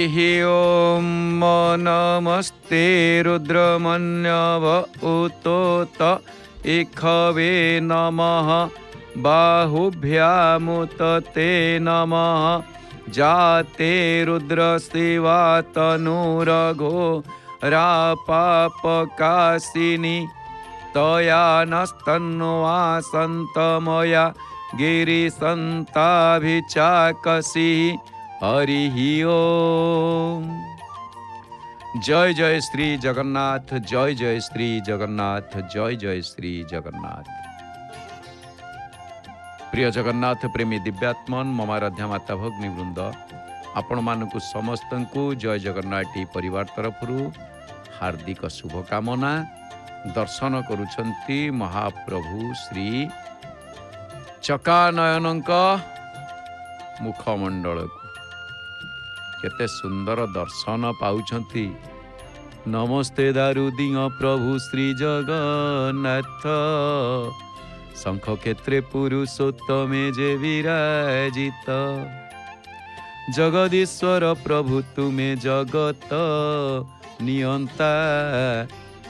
ॐ नमस्ते रुद्रमन्यव उतोत इखवे नमः बाहुभ्यामुतते नमः जाते रुद्रशिवा तनुरघो रापापकाशिनी तया नस्तन्वा सन्तमया गिरिसन्ताभिचाकसी हरि ओम। जय जय श्री जगन्नाथ, जय जय श्री जगन्नाथ, जय जय श्री जगन्नाथ। प्रिय जगन्नाथ प्रेमी दिव्यात्मन मम आराध्या माता भगिनी वृंद आपण मानकु समस्त को जय जगन्नाथ परिवार तरफ हार्दिक शुभकामना। दर्शन करुछंती महाप्रभु श्री चकानयनक मुखमंडल को केते सुंदर दर्शन पाउछंती। नमस्ते दारुदिंग प्रभु श्री जगन्नाथ शंख क्षेत्रे पुरुषोत्तमे जे विराजित जगदीश्वर प्रभु तुमे जगत नियंता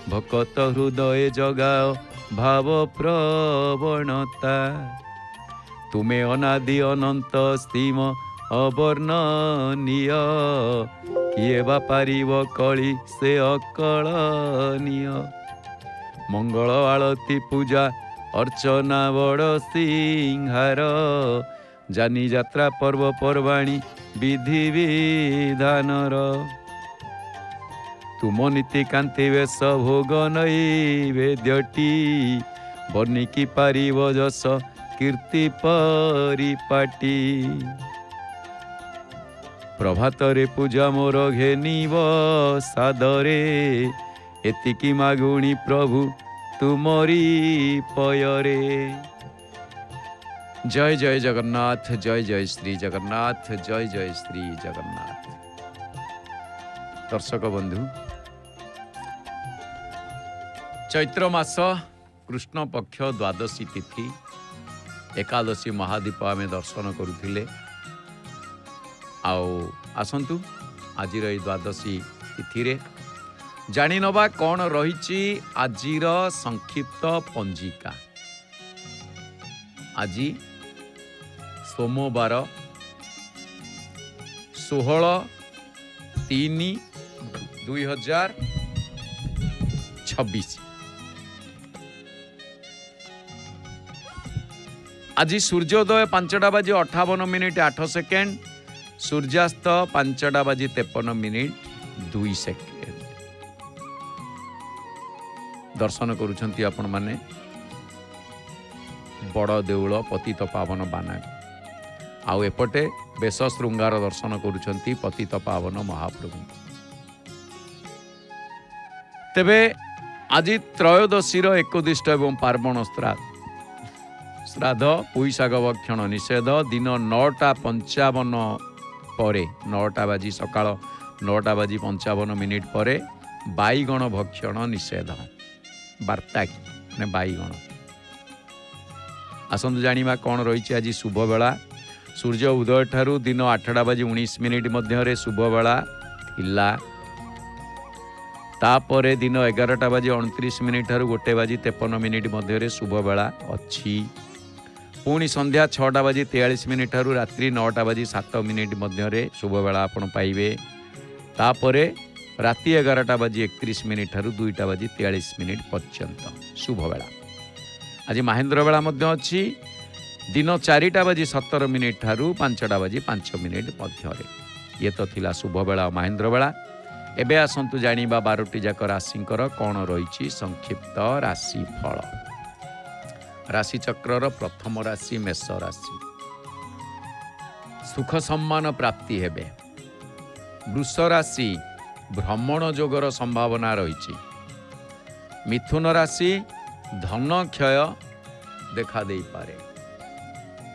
भक्त हृदय जगाओ भाव प्रवणता तुमे अनादि अनंत स्थिम अवर्णनीय किए बा पारिब कली से अकलनीय मंगल आलती पूजा अर्चना बड़ सिंहार जानी यात्रा पर्व पर्वाणी विधि विधानर तुम नीति कांति वेश भोग नैवेद्यटी बर्णिकी पारिब जस कीर्ति परिपाटी प्रभातरे पूजा मोर घेनिब सादरे एतिकी मागुणी प्रभु तुमरी पयरे। जय जय जगन्नाथ, जय जय श्री जगन्नाथ, जय जय श्री जगन्नाथ। दर्शक बंधु, चैत्र मास कृष्ण पक्ष द्वादशी तिथि एकादशी महादीप आमे दर्शन करुथिले। आओ आसंतु आजिर द्वादशी तिथि रे जानी नबा कौन रही आजिर संक्षिप्त पंजिका। आजी सोमवार 16/3/2026। आज सूर्योदय 5:58:08, सूर्यास्त 5:53:02। दर्शन करुछंती आपण माने बड़ देउल पतित पावन बाना। आउ एपटे बेश श्रृंगार दर्शन करुछंती पतित पावन महाप्रभु। तेबे आज त्रयोदशी 21 एवं पार्वण श्राद्ध पुईशाग भक्षण निषेध दिन 9:55 परे 9टा बाजी सकाळ 9:55 परे बाईगण भक्षण निषेध वार्ता की बाईगण। आसंतु जानिबा कौन रही आज शुभ बेला। सूर्य उदय ठारू दिन 8:19 मध्य शुभ बेला थिला। तापरे दिन 11:29 ठारू 1:53 मध्य शुभ बेला अच्छी। पुणी संध्या 6:43 ठारू रात्रि 9:07 मध्य शुभ बेला आपण पाइबे। तापरे राति 11:31 ठारू 2:43 पर्यंत शुभ बेला। आज महेंद्र बेला मध्य अच्छी दिन 4:17 ठारू 5:05 मध्य। ये तो थिला शुभ बेला महेंद्र बेला। एबे आसंतु जानिबा 12टी जाक राशिंकर कौन रही संक्षिप्त राशि फल। राशि चक्रर प्रथम राशि मेष राशि। सुख सम्मान प्राप्ति हेबे। वृष राशि भ्रमण जोगर संभावना रही। मिथुन राशि धन क्षय देखा दे पारे।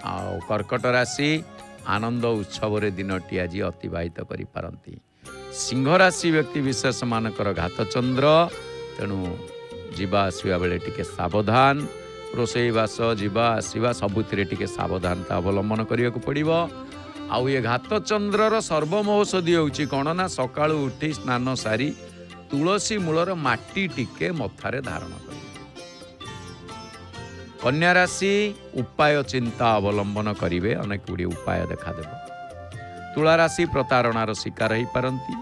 आओ कर्कट राशि आनंद उत्सव रे दिनटी आज अतिबाहित करि पारंती। सिंह राशि व्यक्ति विशेष मानकर घात चंद्र तेणु जीवा आसवा बेले टिके सावधान। रोषेईवास जीवा आसवा सबुथिरे टिके सावधानता अवलंबन करिया को पड़िबो। आउ ये घात चंद्रर सर्वमौषधि होउची कौन ना सकाळु उठी स्नान सारी तुलसी मूलर माटी टिके मथारे धारण करिवे। कन्या राशि उपाय चिंता अवलंबन करिवे, अनेक गुडी उपाय देखा देब। तुला राशि प्रतारणार शिकार हो पारंती।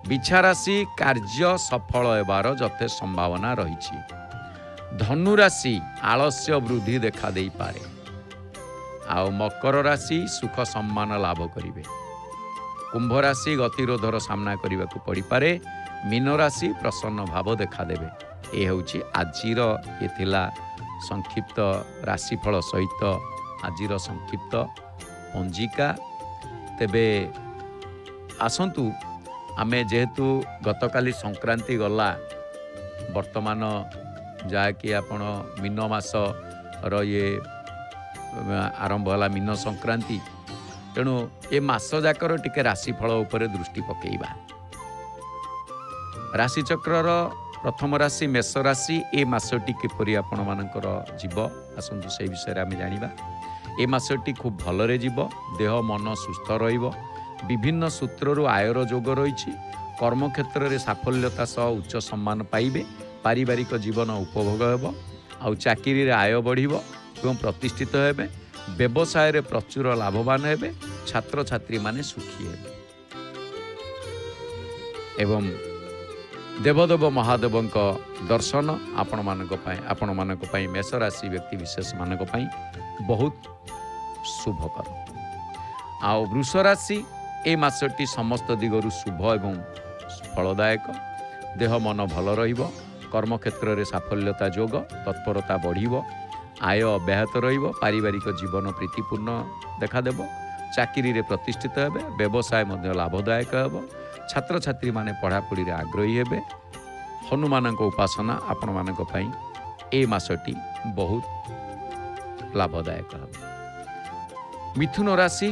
बिछा राशि कार्य सफल हेबार जथे संभावना रही। धनु राशि आलस्य वृद्धि देखा दे पारे। आउ मकर राशि सुख सम्मान लाभ करिवे। कुंभ राशि गतिरोधर सामना करने को पड़ पारे। मीन राशि प्रसन्न भाव देखा देवे। ये हूँ आजिर ये थिला संक्षिप्त राशिफल सहित आजिर संक्षिप्त पंजिका। तेबे आसंतु आमे जेहेतु गतकाली संक्रांति गला, वर्तमान जहाँकि आपण मीन मास ये आरंभ है मीन संक्रांति, तेणु ए मास जाकर टिके राशिफल उपर दृष्टि पकेइबा। राशिचक्रर प्रथम राशि मेष राशि। ए मासटी किपरि आपण मानकर जीव आसंतु से विषय आम जानिबा। ए मासटी खूब भलरे जीव, देह मन सुस्थ रहिबो। विभिन्न सूत्ररु आयर जोग रही। कर्मक्षेत्र में साफल्यता सह उच्च सम्मान पाइबे। पारिवारिक जीवन उपभोग हेबो। आउ चाकरी रे आय बढ़िबो एवं प्रतिष्ठित हेबे। व्यवसाय रे प्रचुर लाभवान हेबे। छात्र छात्री माने सुखी हेबे। एवं देवदेव महादेवंक दर्शन आपण मानक पई मेष राशि व्यक्ति विशेष मानक पई बहुत शुभकर। आउ वृष राशि ए मासटी समस्त दिगरु शुभ एवं फलदायक। देह मन भल रहिबो। कर्मक्षेत्र में साफल्यता जोग, तत्परता बढ़िबो। आय अब्याहत रहिबो। पारिवारिक जीवन प्रीतिपूर्ण देखा देबो। चाकरी रे प्रतिष्ठित हेबे। व्यवसाय मध्य लाभदायक हेबो। छात्र छात्री माने पढ़ापढ़ी रे आग्रही हेबे। हनुमानक उपासना आपण मानक पई ए मासटी बहुत लाभदायक हेबो। मिथुन राशि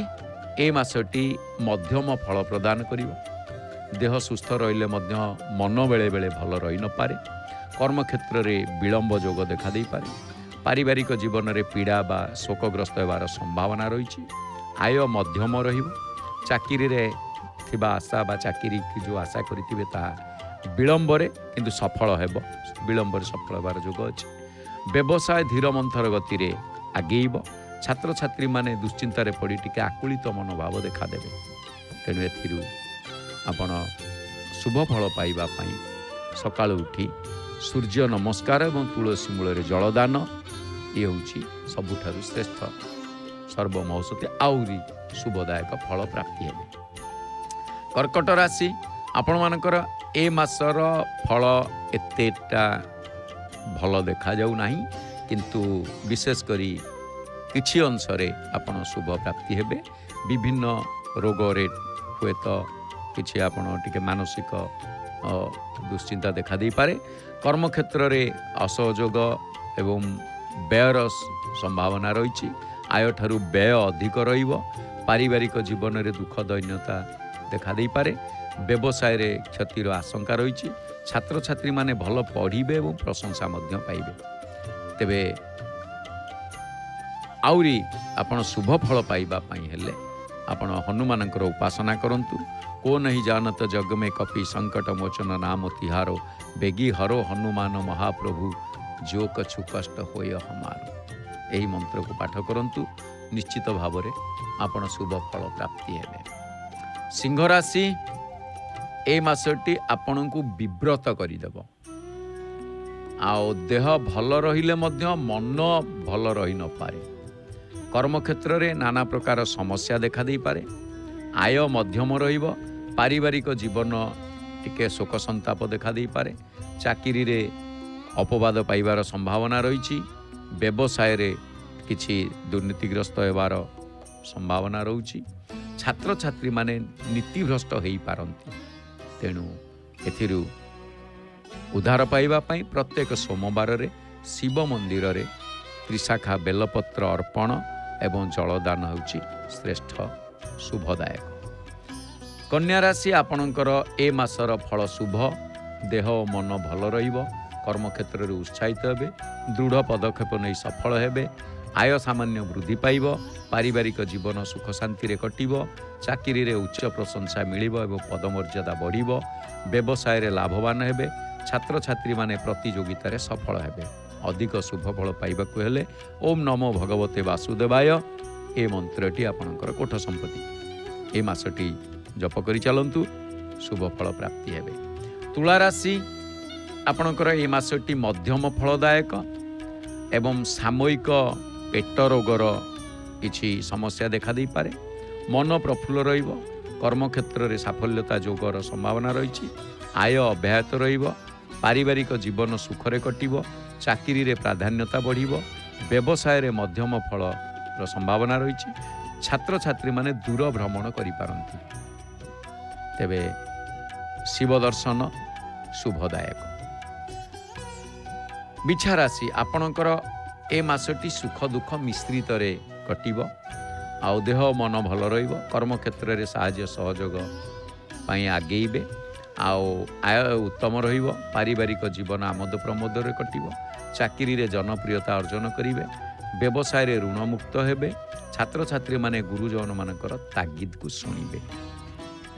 ए मासटी मध्यम फल प्रदान करिवो। देह सुस्थ रहिले मध्य मन बेले बेले भल रही न पारे। कर्मक्षेत्र में विलंब जोग देखा दे पारे। पारिवारिक जीवन में पीड़ा बा शोकग्रस्त होबार संभावना रही। आय मध्यम रहिबो। चाकरी रे थिबा आशा बा चाकरी की जो आशा करिथिबे ता विलंब रे किंतु सफल हेबो। विलंब रे सफल होबार जोग अछि। व्यवसाय धीर मंथर गति रे आगेइबो। छात्र छात्री माने दुश्चिंतार पड़ी टिके आकुलित मनोभाव देखा देवे। तेणु एथिरु आपण शुभ फल पाइबा पई सकाळु उठी सूर्य नमस्कार और तुलसी मूल जलदान ये हूँ सबुठारु श्रेष्ठ सर्वमौषधि आउरी शुभदायक फल प्राप्ति है। कर्कट राशि आपण मानकर ए मासर फल एतेटा भल देखा जाऊ नाही, किंतु विशेष करी किछि अंशरे आपण शुभ प्राप्ति हेबे। विभिन्न रोग रे हुए तो किछि आपण टिके मानसिक दुश्चिंता देखा दे पारे। कर्मक्षेत्र में असहयोग एवं व्ययर संभावना रही। आय ठारू व्यय अधिक रहिबो। पारिवारिक जीवन में दुख दैन्यता देखा दे पारे। व्यवसाय रे क्षतिर आशंका रही। छात्र छात्री माने भल पढ़िबे एवं प्रशंसा मध्य पाइबे। तेबे आउरी आपण शुभ फल पाइबा पई हेले आपण हनुमानकर उपासना करंतु। को नहीं जानत जग में कपि संकट मोचन नाम तिहारो। बेगी हरो हनुमान महाप्रभु जो कछु कष्ट होय हमारो। यही मंत्र को पाठ करंतु। निश्चित भाव में आपण शुभ फल प्राप्ति हेबे। सिंह राशि ए मासटी आपण को विव्रत करिदेब। आओ देह भल रहिले मध्य मन भल रही न पारे। कर्मक्षेत्र में नाना प्रकार समस्या देखा दे पारे। आय मध्यम रहिबो। पारिवारिक जीवन टिके शोक संताप देखा दे पारे। चाकरी रे अपवाद पाइबार संभावना रही। व्यवसाय रे किछि दुर्नीतिग्रस्त होबार संभावना रही। छात्र छात्री माने नीतिभ्रष्ट हो पारंती। तेणु एथिरु उद्धार पाइबा पई प्रत्येक सोमवार रे शिव मंदिर रे त्रिशाखा बेलपत्र अर्पण एवं जलदान होउची श्रेष्ठ शुभदायक। कन्या राशि आपणकर ए मासर फल शुभ। देह और मन भल रहिबो। कर्मक्षेत्र में उत्साहित हेबे। दृढ़ पदक्षेप नहीं सफल हेबे। आय सामान्य वृद्धि पाइब, पारिवारिक जीवन सुख शांति रे कटिब, चाकरी रे उच्च प्रशंसा मिलिब एवं पदमर्यादा बढ़िब, व्यवसाय रे लाभवान हेबे, छात्र छात्री माने प्रतियोगिता रे सफल हेबे। अधिक शुभ फल पाइबाकु हेले ओम नमो भगवते वासुदेवाय ए मंत्रटी आपणकर कोठ संपत्ति ए मासटी जप करि चलंतु, शुभ फल प्राप्ति हेबे। तुला राशि आपणकर ए मासटी मध्यम फलदायक एवं सामयिक पेट रोगर किछि समस्या देखा दे पारे। मन प्रफुल्ल रहिब, कर्मक्षेत्र रे साफल्यता जोगर संभावना रही, आय अब्याहत रहिब, पारिवारिक जीवन सुखरे कटिब, चाकरी रे प्राधान्यता बढ़िब, व्यवसाय रे मध्यम फल संभावना रही, छात्र छात्री माने दूर भ्रमण करि पारंती। तेबे शिव दर्शन शुभदायक। बिछा राशि आपणकर ए मासटी सुख दुख मिश्रित रे कटिब, आउ देह मन भल रहिब, कर्मक्षेत्र रे साहाय्य सहयोग पाई आगेइबे, आउ आय उत्तम रहिब, पारिवारिक जीवन आमोद प्रमोद रे कटिब, चाकरी रे जनप्रियता अर्जन करिवे, व्यवसाय रे ऋण मुक्त हेबे, छात्र छात्री माने गुरुजन मानकर तागिद को शुणिबे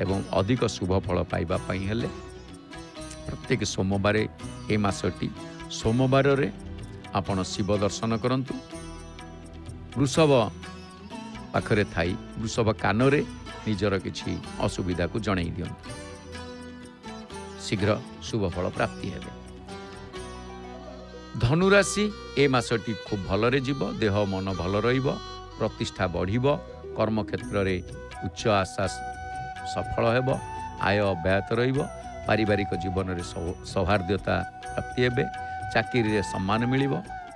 एवं अधिक शुभ फल पाइबा पाई हेले प्रत्येक सोमवार ए मासटी सोमवार रे आपण शिव दर्शन करंतु। वृषभ पाखरे थाई वृषभ कानरे निजर किछि असुविधा को जणाई दियंतु, शीघ्र शुभ फल प्राप्ति हेबे। धनुराशि ए मासटी खूब भलरे जीव, देह मन भल रहिब, प्रतिष्ठा बढ़िब, कर्मक्षेत्र रे उच्च आशा सफल हेब, आय अब्याहत रहिब, पारिवारिक जीवन रे सौहार्द्यता प्राप्ति हेबे, चाकरी रे सम्मान मिलिब,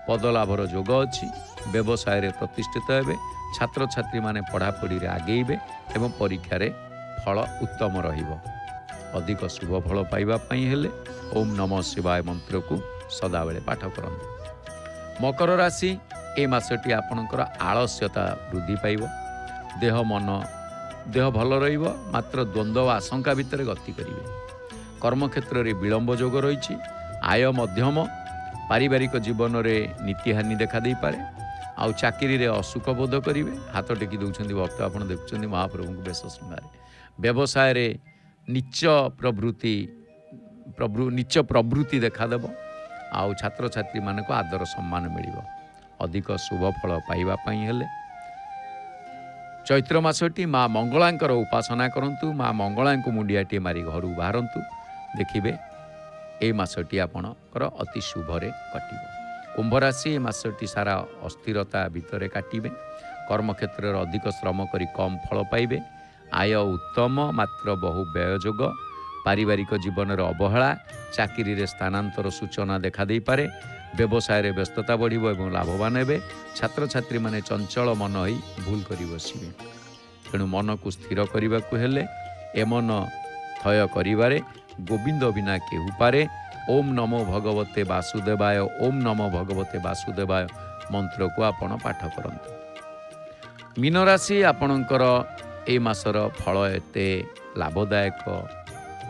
पदलाभर जोग अछि, व्यवसाय रे प्रतिष्ठित हेबे, छात्र छात्री माने पढ़ापढ़ी रे आगेइबे एवं परीक्षा रे फल उत्तम रहिब। अधिक शुभ फल पाइबा पई हेले ओम नमः शिवाय मंत्र को सदाबेले पाठ करंतु। मकर राशि ए मासटी आपणकर आलस्यता वृद्धि पाइब, देह भल रहिब, मात्र द्वंद्व आशंका भितर गति करिवे, कर्मक्षेत्र रे विलंब जोग रही, आय मध्यम, पारिवारिक जीवन रे नीतिहानि देखा दे पारे, आउ चाकरी रे असुख बोध करिवे, हाथ टेकी दउछन्ती भक्त आपण देखुछन्ती महाप्रभु को बेश श्रृंगार, व्यवसाय रे नीच प्रवृत्ति देखा देब, आउ छात्र छात्री मानक आदर सम्मान मिलिब। अधिक शुभ फल पाइबा पई हेले चैत्र मासटी माँ मंगलांकर उपासना करंतु, माँ मंगलांको मुंडियाटी मारी घर बाहरंतु, देखिबे ए मासटी आपणकर अति शुभरे कटिब। कुंभ राशि ए मासटी सारा अस्थिरता भितरे काटिबे, कर्मक्षेत्र अधिक श्रम करी कम फल पाइबे, आय उत्तम मात्र बहु व्ययजोग, पारिवारिक जीवन अवहेला, चाकरी रे स्थानांतर सूचना देखा दे पारे, व्यवसाय रे व्यस्तता बढ़िब एवं लाभवान हेबे, छात्र छात्री माने चंचल मन होई भूल करी बसिबे, तेणु मन को स्थिर करबाकू हेले एमन थय करिबारे गोविंद बिना केहू पारे। ओम नमो भगवते वासुदेवाय, ओम नमो भगवते वासुदेवाय मंत्र को आपण पाठ करंतु। मीन राशि आपणकर ए मासर फल एते लाभदायक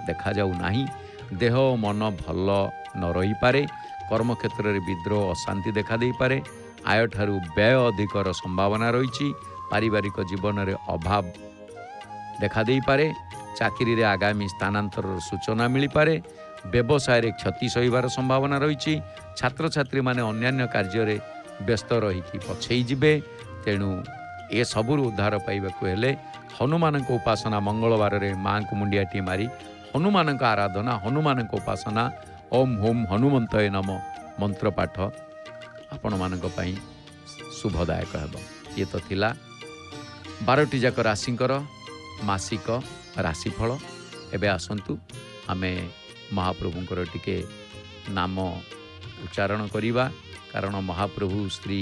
देखा जाऊ नाही, देह मन भल न रही पारे, कर्मक्षेत्र रे विद्रोह अशांति देखा दे पारे, आय ठारू व्यय अधिकर संभावना रही, पारिवारिक जीवन रे अभाव देखा दे पारे, चाकरी रे आगामी स्थानांतर सूचना मिली पारे, व्यवसाय रे क्षति सहिबार संभावना रही, छात्र छात्री माने अन्यान्य कार्य रे व्यस्त रही पछई जिबे, तेणु ए सबुर उद्धार पाइबाकू हेले हनुमान को उपासना मंगलवार रे माँ को मुंडियाटी मारी हनुमान का आराधना, हनुमान को उपासना, ओम होम हनुमंतये नम मंत्र पाठ आपण मानक पई शुभदायक हेब। ये तो थिला 12टी जाक राशिंकर मासिक राशिफल। एबे आसंतु आमे महाप्रभुंकर टिके नाम उच्चारण करिबा, कारण महाप्रभु श्री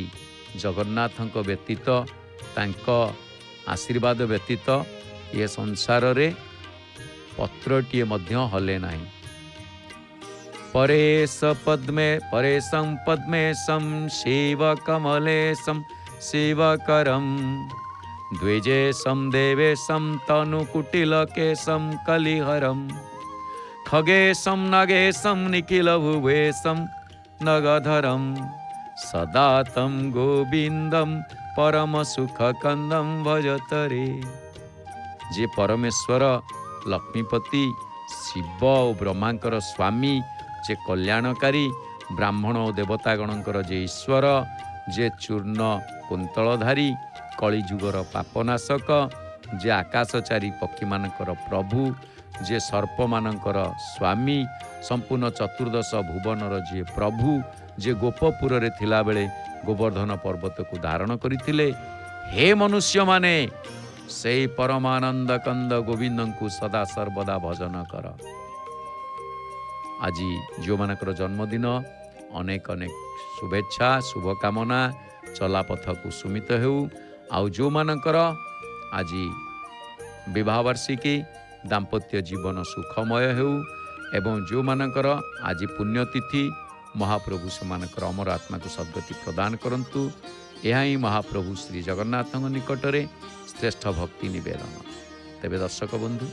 जगन्नाथंक व्यतीत तांक आशीर्वाद व्यतीत ये संसार रे पत्रटीए मध्य हले नाही। परेश परेशं पद्मेशं शिव कमलेशं शिवकरं द्विजेशं देवेशं तनुकुटिलकेशं कलिहरं खगेशं नगेशं निखिलभुवेशं नगधरं सदा तं गोविंदम परम सुख कंदम भजतरे। जे परमेश्वर लक्ष्मीपति शिव और ब्रह्मांकर स्वामी, जे कल्याणकारी ब्राह्मण और देवतागणकर जे ईश्वर, जे चूर्ण कुंतलधारी कलिजुगर पापनाशक, जे आकाशचारी पक्षी मानकर प्रभु, जे सर्प मानकर स्वामी, संपूर्ण चतुर्दश भुवनर जे प्रभु, जे गोपपुर रे थिला बेले गोवर्धन पर्वत को धारण करथिले। हे मनुष्य माने से परमानंद कंद गोविंद को सदा सर्वदा भजन कर। आज जो मानकर जन्मदिन अनेक अनेक शुभेच्छा शुभकामना, चलापथ कुसुमित हेउ। आउ जो मानकर आज विवाह वार्षिकी दाम्पत्य जीवन सुखमय हेउ, एवं जो मानकर आज पुण्यतिथि महाप्रभु से मानकर अमर आत्मा को सद्गति प्रदान करंतु। यह ही महाप्रभु श्री जगन्नाथ निकटरे श्रेष्ठ भक्ति निवेदन। तेबे दर्शक बंधु,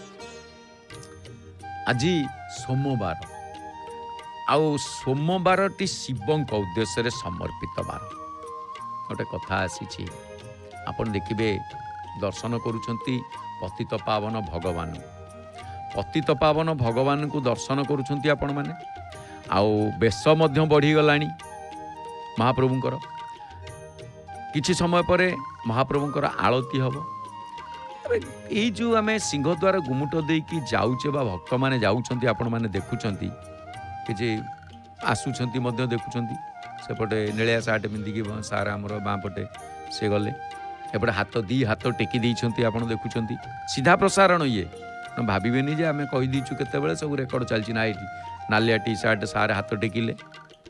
आज सोमवार आउ सोमवारटी शिवंक उद्देश्य समर्पित बार। गोटे कथा आसी आपण देखिबे, दर्शन करुछंती पतित पावन भगवान, पतित पावन भगवान को दर्शन करुछंती आपण माने। आउ बेश मध्य बढ़ी गलानी महाप्रभुंकर। किछि समय परे महाप्रभुंकर आळती हबो। एई जो आमे सिंहद्वार गुमुट देकी जाउचे बा भक्त माने जाउछंती, आपण माने देखुछंती कि जे आसुछंती मध्य देखुछंती। सेपटे नीलिया सार्ट पिंधिकी सारा हमर बाँ पटे से गले, एपटे हाथ दी हाथ टेकी देइछंती, आपण देखुछंती सीधा प्रसारण। ये भाविबेनी जे आमे कहि दीचु केतेबेले सब रेकर्ड चलछि ना एठी नालिया टी सार्ट सारे हाथ टेकिले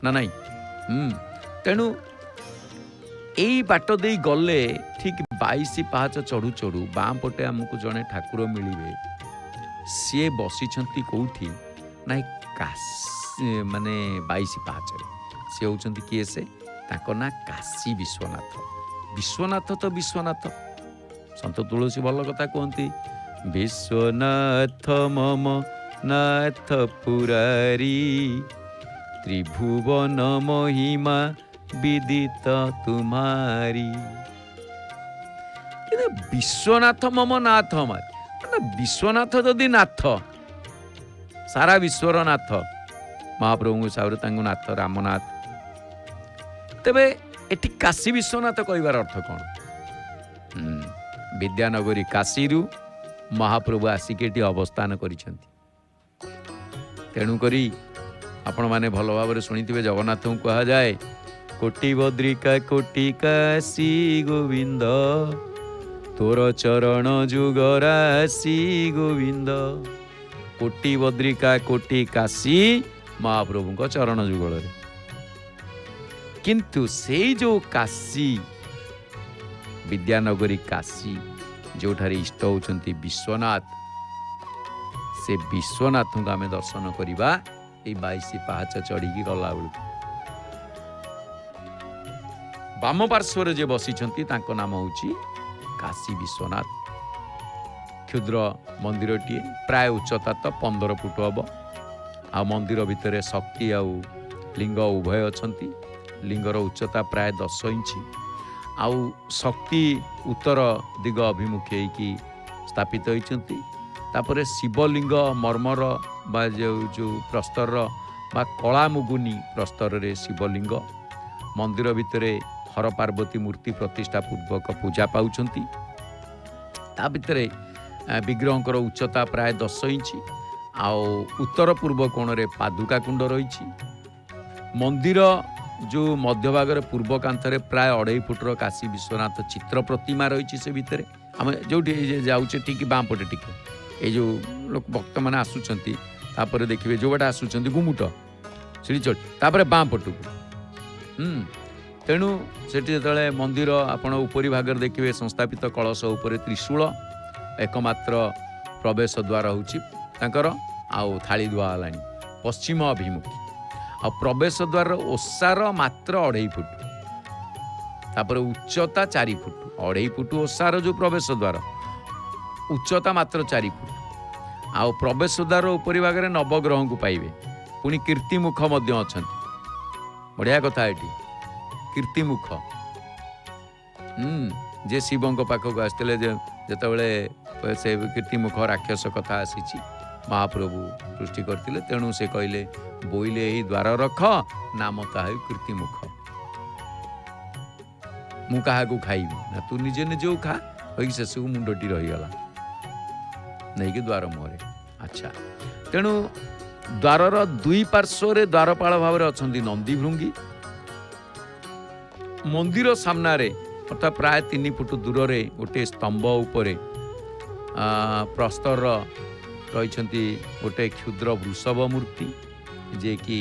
ना नहीं। तेणु एई बाट दे गले ठीक 22 पाहाच चढ़ू चढ़ू बाँ पटे आमको जड़े ठाकुर मिलिबे। सी बसिछंती कोठी ना माने 22 पाहाच सी होउछंती किए से, ताको ना काशी विश्वनाथ। विश्वनाथ तो विश्वनाथ, संत तुलसी भल कथा कहती, विश्वनाथ मम नाथ पुरारी, त्रिभुवन महिमा विदित तुम्हारी। विश्वनाथ मम नाथ हमारे, विश्वनाथ यदि नाथ, सारा विश्वर नाथ महाप्रभु हिसाब से नाथ रामनाथ, तेबे एठी काशी विश्वनाथ कहबार अर्थ कौन? विद्यानगरी काशीरू महाप्रभु आसिक एटी अवस्थान करिसेंती। तेणुकरी आपण माने भल भाव शुणिथिबे, जगन्नाथ को कहा जाए कोटि बद्रिका कोटि काशी गोविंद, तोर चरण जुगरासी गोविंद। कोटि बद्रिका कोटि काशी महाप्रभु को चरण जुगल। किंतु से जो काशी विद्यानगरी काशी जो ठारे इष्ट होचंती विश्वनाथ, से विश्वनाथ को आमे दर्शन करिबा ए 22 पाहाच चढ़ी गला बेलू। वाम पार्श्वर जे बसिछंती तांको नाम होची काशी विश्वनाथ। क्षुद्र मंदिरटी प्राय उच्चता तो 15 फुट हम। आ मंदिर भितर शक्ति आउ लिंग उभय अछंती। लिंगर उच्चता प्राय 10 इंची। आउ शक्ति उत्तर दिग अभिमुखी की स्थापित होइछंती। तापरे शिवलिंग मर्मर बा जो प्रस्तर बा कला मुगुनी प्रस्तर रे शिवलिंग। मंदिर भितरे हर पार्वती मूर्ति प्रतिष्ठा पूर्वक पूजा पाउछंती। ता भितरे विग्रहंकर उच्चता प्राय 10 इंची। आउ उत्तर पूर्व कोण रे पादुका कुंड रही। मंदिर जो मध्य भाग पूर्व कांथरे प्राय 2.5 फुटर काशी विश्वनाथ चित्र प्रतिमा रही। से भितर आम जो जाऊे ठीक बाँ पटे टिके ये जो लोक भक्त मैंने आसुंच देखिए जो बाटे आसुंच गुमुट श्रीचट तापर बाँ पटक। तेणु से जो मंदिर आपण उपरी भाग देखिए संस्थापित कलश उपर त्रिशूल एकमात्र प्रवेश द्वार होकर आउ थाली दुआ है पश्चिम अभिमुखी। आ प्रवेश द्वार ओसार मात्र 2.5 फुट। तापर उच्चता 4 फुट। 2.5 फुट ओसार जो प्रवेश द्वार उच्चता मात्र 4 फुट। आउ प्रवेश द्वार उपरी भाग में नवग्रह को पाइबे। पुणी कीर्तिमुख अच्छा बढ़िया कथा ये କୀର୍ତ୍ତିମୁଖ ଯେ ଶିବଙ୍କ ପାଖକୁ ଆସିଥିଲେ ଯେତେବେଳେ ସେ କୀର୍ତ୍ତିମୁଖ ରାକ୍ଷସ କଥା ଆସିଛି ମହାପ୍ରଭୁ ସୃଷ୍ଟି କରିଥିଲେ, ତେଣୁ ସେ କହିଲେ ବୋଇଲେ ଏହି ଦ୍ୱାର ରଖ ନାମ ତାହା କୀର୍ତ୍ତିମୁଖ, ମୁଁ କାହାକୁ ଖାଇବି ନା ତୁ ନିଜେ ନିଜକୁ ଖା କହିକି ଶେଷକୁ ମୁଣ୍ଡଟି ରହିଗଲା ନେଇକି ଦ୍ୱାର ମୁହଁରେ। ଆଚ୍ଛା, ତେଣୁ ଦ୍ୱାରର ଦୁଇ ପାର୍ଶ୍ୱରେ ଦ୍ୱାରପାଳ ଭାବରେ ଅଛନ୍ତି ନନ୍ଦୀ ଭୃଙ୍ଗୀ। ମନ୍ଦିର ସାମ୍ନାରେ ଅର୍ଥାତ୍ ପ୍ରାୟ 3 ଫୁଟ ଦୂରରେ ଗୋଟିଏ ସ୍ତମ୍ଭ ଉପରେ ପ୍ରସ୍ତର ରହିଛନ୍ତି ଗୋଟେ କ୍ଷୁଦ୍ର ବୃଷଭ ମୂର୍ତ୍ତି, ଯିଏକି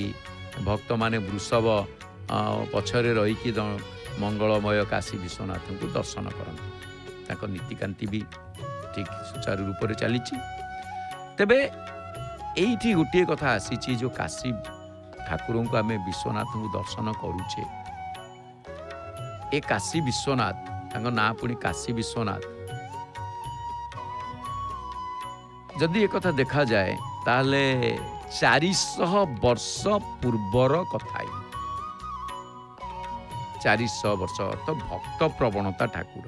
ଭକ୍ତମାନେ ବୃଷଭ ପଛରେ ରହିକି ମଙ୍ଗଳମୟ କାଶୀ ବିଶ୍ୱନାଥଙ୍କୁ ଦର୍ଶନ କରନ୍ତି। ତାଙ୍କ ନୀତିକାନ୍ତି ବି ଠିକ୍ ସୁଚାରୁ ରୂପରେ ଚାଲିଛି। ତେବେ ଏଇଠି ଗୋଟିଏ କଥା ଆସିଛି, ଯେଉଁ କାଶୀ ଠାକୁରଙ୍କୁ ଆମେ ବିଶ୍ୱନାଥଙ୍କୁ ଦର୍ଶନ କରୁଛେ, ଏ କାଶୀ ବିଶ୍ୱନାଥ, ତାଙ୍କ ନାଁ ପୁଣି କାଶୀ ବିଶ୍ୱନାଥ। ଯଦି ଏକଥା ଦେଖାଯାଏ ତାହେଲେ 400 ବର୍ଷ ପୂର୍ବର କଥା। 400 ବର୍ଷ ତ ଭକ୍ତ ପ୍ରବଣତା ଠାକୁର।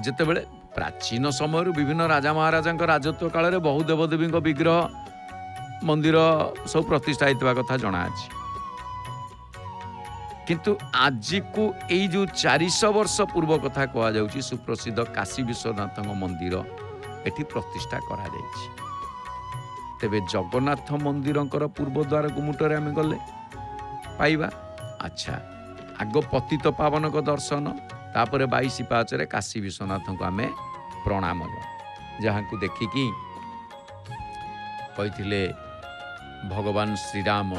ଯେତେବେଳେ ପ୍ରାଚୀନ ସମୟରୁ ବିଭିନ୍ନ ରାଜା ମହାରାଜାଙ୍କ ରାଜତ୍ୱ କାଳରେ ବହୁ ଦେବଦେବୀଙ୍କ ବିଗ୍ରହ ମନ୍ଦିର ସବୁ ପ୍ରତିଷ୍ଠା ହେଇଥିବା କଥା ଜଣାଅଛି। କିନ୍ତୁ ଆଜିକୁ ଏଇ ଯେଉଁ 400 ବର୍ଷ ପୂର୍ବ କଥା କୁହାଯାଉଛି, ସୁପ୍ରସିଦ୍ଧ କାଶୀ ବିଶ୍ୱନାଥଙ୍କ ମନ୍ଦିର ଏଠି ପ୍ରତିଷ୍ଠା କରାଯାଇଛି। ତେବେ ଜଗନ୍ନାଥ ମନ୍ଦିରଙ୍କର ପୂର୍ବ ଦ୍ୱାର ଗୁମୁଟରେ ଆମେ ଗଲେ ପାଇବା। ଆଚ୍ଛା, ଆଗ ପତିତ ପାବନଙ୍କ ଦର୍ଶନ, ତାପରେ 22 ପାହାଚରେ କାଶୀ ବିଶ୍ୱନାଥଙ୍କୁ ଆମେ ପ୍ରଣାମ, ଯାହାଙ୍କୁ ଦେଖିକି କହିଥିଲେ ଭଗବାନ ଶ୍ରୀରାମ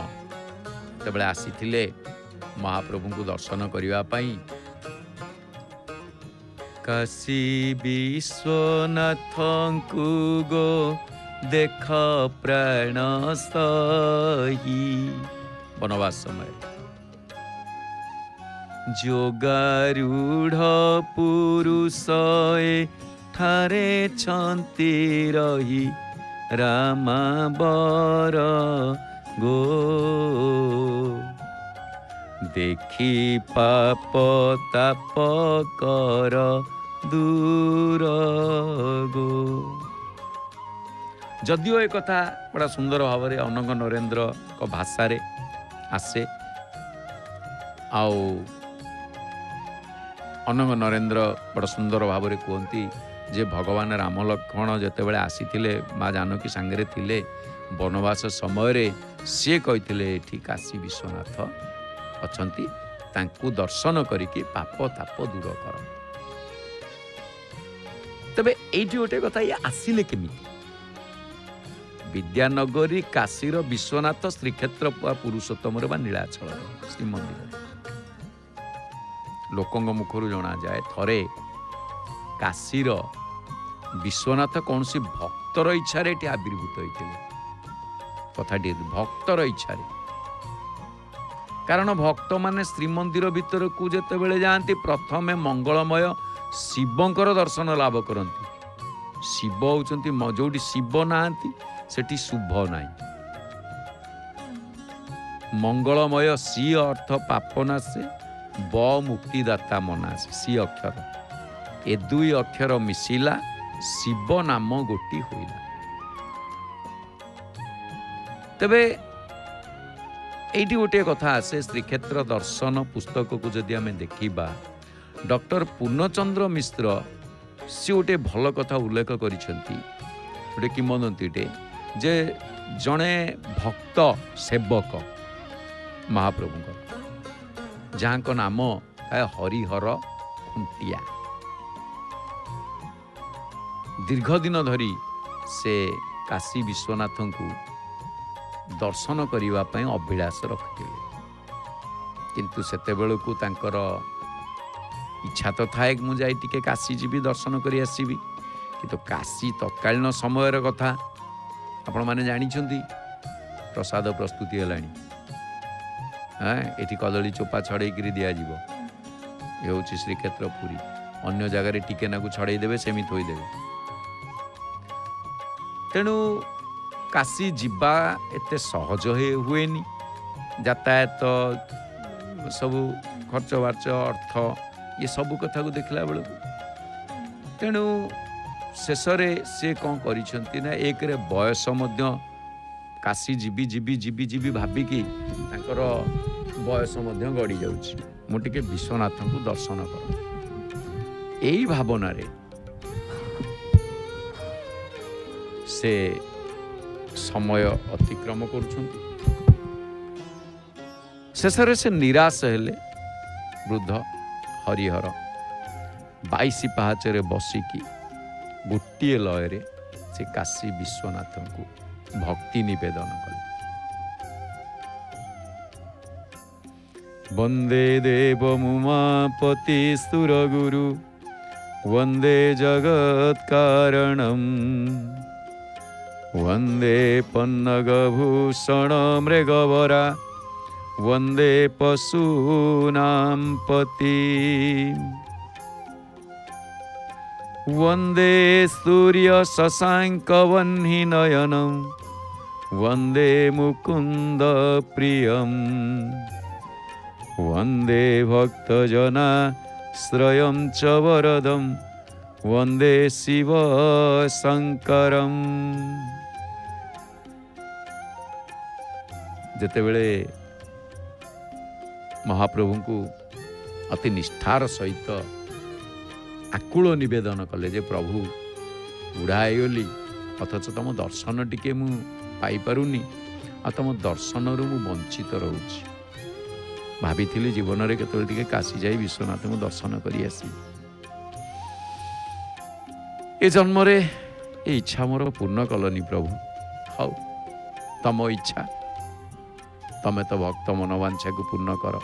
ଯେତେବେଳେ ଆସିଥିଲେ ମହାପ୍ରଭୁଙ୍କୁ ଦର୍ଶନ କରିବା ପାଇଁ, କାଶୀ ବିଶ୍ୱନାଥଙ୍କୁ ଗୋ ଦେଖ ପ୍ରାଣ ସହି, ବନବାସ ସମୟରେ ଯୋଗାରୂଢ଼ ପୁରୁଷ ଏଠାରେ ଛନ୍ତି ରହି ରାମାବର ଗୋ, ଦେଖି ପାପ ତାପ କର ଦୂର ଗୋ। ଯଦିଓ ଏ କଥା ବଡ଼ା ସୁନ୍ଦର ଭାବରେ ଅନଙ୍ଗ ନରେନ୍ଦ୍ରଙ୍କ ଭାଷାରେ ଆସେ, ଆଉ ଅନଙ୍ଗ ନରେନ୍ଦ୍ର ବଡ଼ ସୁନ୍ଦର ଭାବରେ କୁହନ୍ତି ଯେ ଭଗବାନ ରାମ ଲକ୍ଷ୍ମଣ ଯେତେବେଳେ ଆସିଥିଲେ ମା ଜାନକୀ ସାଙ୍ଗରେ ଥିଲେ ବନବାସ ସମୟରେ, ସିଏ କହିଥିଲେ ଏଠି କାଶୀ ବିଶ୍ୱନାଥ ଅଛନ୍ତି, ତାଙ୍କୁ ଦର୍ଶନ କରିକି ପାପ ତାପ ଦୂର କର। ତେବେ ଏଇଠି ଗୋଟେ କଥା, ଇଏ ଆସିଲେ କେମିତି? ବିଦ୍ୟାନଗରୀ କାଶୀର ବିଶ୍ୱନାଥ ଶ୍ରୀକ୍ଷେତ୍ର ପୁରୁଷୋତ୍ତମରେ ବା ନୀଳାଚଳରେ ଶ୍ରୀମନ୍ଦିର ଲୋକଙ୍କ ମୁଖରୁ ଜଣାଯାଏ, ଥରେ କାଶୀର ବିଶ୍ୱନାଥ କୌଣସି ଭକ୍ତର ଇଚ୍ଛାରେ ଏଠି ଆବିର୍ଭୂତ ହୋଇଥିଲେ। କଥାଟି ଭକ୍ତର ଇଚ୍ଛାରେ, କାରଣ ଭକ୍ତମାନେ ଶ୍ରୀମନ୍ଦିର ଭିତରକୁ ଯେତେବେଳେ ଯାଆନ୍ତି ପ୍ରଥମେ ମଙ୍ଗଳମୟ ଶିବଙ୍କର ଦର୍ଶନ ଲାଭ କରନ୍ତି। ଶିବ ହେଉଛନ୍ତି, ଯୋଉଠି ଶିବ ନାହାନ୍ତି ସେଠି ଶୁଭ ନାହିଁ। ମଙ୍ଗଳମୟ ସି ଅର୍ଥ ପାପନାଶେ, ବ ମୁକ୍ତିଦାତା ମନାସେ, ସି ଅକ୍ଷର, ଏ ଦୁଇ ଅକ୍ଷର ମିଶିଲା ଶିବ ନାମ ଗୋଟି ହୋଇଲା। ତେବେ এইটি গোটিଏ କଥା ଆସେ, ଶ୍ରୀକ୍ଷେତ୍ର ଦର୍ଶନ ପୁସ୍ତକକୁ ଯଦି ଆମେ ଦେଖିବା, ଡକ୍ଟର ପୂର୍ଣ୍ଣଚନ୍ଦ୍ର ମିଶ୍ର ସେ ଗୋଟିଏ ଭଲ କଥା ଉଲ୍ଲେଖ କରିଛନ୍ତି, ଗୋଟିଏ କିମ୍ବଦନ୍ତୀଟେ, ଯେ ଜଣେ ଭକ୍ତ ସେବକ ମହାପ୍ରଭୁଙ୍କର, ଯାହାଙ୍କ ନାମ ଥାଏ ହରିହର ଖୁଣ୍ଟିଆ, ଦୀର୍ଘ ଦିନ ଧରି ସେ କାଶୀ ବିଶ୍ୱନାଥଙ୍କୁ ଦର୍ଶନ କରିବା ପାଇଁ ଅଭିଳାଷ ରଖିଥିଲେ। କିନ୍ତୁ ସେତେବେଳକୁ ତାଙ୍କର ଇଚ୍ଛା ତ ଥାଏ ମୁଁ ଯାଇ ଟିକେ କାଶୀ ଯିବି, ଦର୍ଶନ କରି ଆସିବି। କିନ୍ତୁ କାଶୀ ତତ୍କାଳୀନ ସମୟର କଥା ଆପଣମାନେ ଜାଣିଛନ୍ତି, ପ୍ରସାଦ ପ୍ରସ୍ତୁତି ହେଲାଣି, ଏଠି କଦଳୀ ଚୋପା ଛଡ଼େଇକିରି ଦିଆଯିବ। ଏ ହେଉଛି ଶ୍ରୀକ୍ଷେତ୍ର ପୁରୀ। ଅନ୍ୟ ଜାଗାରେ ଟିକେ ନାକୁ ଛଡ଼େଇ ଦେବେ, ସେମିତି ଥୋଇଦେବେ। ତେଣୁ କାଶୀ ଯିବା ଏତେ ସହଜ ହୁଏନି। ଯାତାୟାତ ସବୁ ଖର୍ଚ୍ଚ ବାର୍ଚ୍ଚ ଅର୍ଥ ये ସବୁ କଥାକୁ ଦେଖିଲା ବେଳକୁ ତେଣୁ ଶେଷରେ ସେ କ'ଣ କରିଛନ୍ତି ନା ଏକରେ ବୟସ ମଧ୍ୟ କାଶୀ ଯିବି ଯିବି ଯିବି ଯିବି ଭାବିକି ତାଙ୍କର ବୟସ ମଧ୍ୟ ଗଡ଼ି ଯାଉଛି, ମୁଁ ଟିକେ ବିଶ୍ୱନାଥଙ୍କୁ ଦର୍ଶନ କର, ଏଇ ଭାବନାରେ ସେ ସମୟ ଅତିକ୍ରମ କରୁଛନ୍ତି। ଶେଷରେ ସେ ନିରାଶ ହେଲେ। ବୃଦ୍ଧ ହରିହର 22 ପାହାଚରେ ବସିକି ଗୋଟିଏ ଲୟରେ ସେ କାଶୀ ବିଶ୍ୱନାଥଙ୍କୁ ଭକ୍ତି ନିବେଦନ କଲେ। ବନ୍ଦେ ଦେବ ମୁମାପତି ସୁରଗୁରୁ वन्दे जगत्कारणम् वन्दे पन्नगभूषण मृगवरा वन्दे पशूनां पति वन्दे सूर्य शशाङ्कवह्नि नयनं वन्दे मुकुन्द प्रियं वन्दे भक्तजना श्रयं च वरदं वन्दे शिव शंकरम। जेतेबेले महाप्रभु को अति निष्ठार सहित आकुल निवेदन कले जे प्रभु बुढ़ा होगली अथच तुम दर्शन टिके मु पाई पारुनी आ तुम दर्शन रु मु वंचित रहूची, भाभी जीवन में केतल टिके काशी जाई विश्वनाथ को दर्शन करी आसी, ए जन्म रे ए इच्छा मोर पूर्ण कलनी प्रभु, हाउ तम इच्छा, तमे तो भक्त मनोवांछा को पूर्ण कर।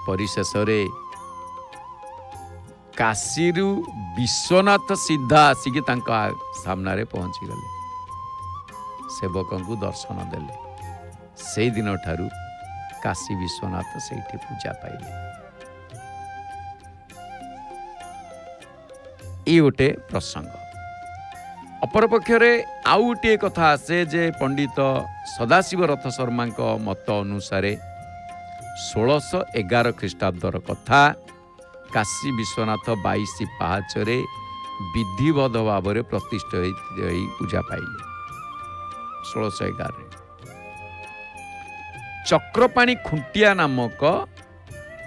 परिशेष रे काशी रु विश्वनाथ सीधा आसिकी तांका सामना रे पहुंची गले, सेवक को दर्शन देले। से दिन ठारू काशी विश्वनाथ से पूजा पाइले। ये गोटे प्रसंग। अपरपक्षरे आउ गोटे कथा आसे जे पंडित सदाशिव रथ शर्मा मत अनुसार 1611 ख्रीष्टाब्दर कथा। काशी विश्वनाथ 22 पाहाचरे विधिवत भाव में प्रतिष्ठा पूजा पाइले 1611। चक्रपाणी खुंटिया नामक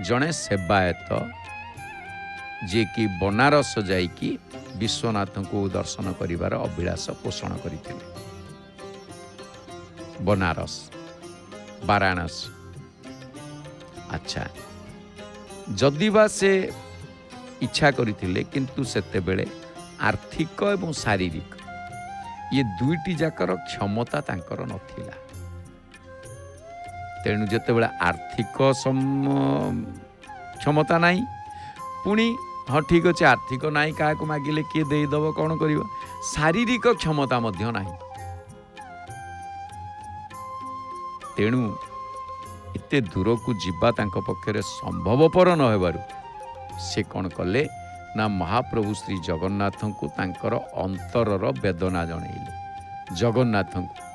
जड़े सेवायत जे कि बनारस जाइकी विश्वनाथ को दर्शन करिवार अभिलाष पोषण करते। बनारस वाराणसी, अच्छा जदिबा से इच्छा करथिले किंतु सेतेबेले आर्थिक एवं शारीरिक ये दुईटी जाकर क्षमता तांकर नथिला। तेणु जितेबाला आर्थिक क्षमता नाई, पुणी हाँ ठीक अच्छे आर्थिक नाई क्या मागिले किए देदब कौन कर, शारीरिक क्षमता मध्य नाही। तेणु एते दूर को जीवा तांको पक्षरे संभवपर न हेबारु से कौन कले ना महाप्रभु श्री जगन्नाथ को तांकर अंतरर वेदना जणैले। जगन्नाथ को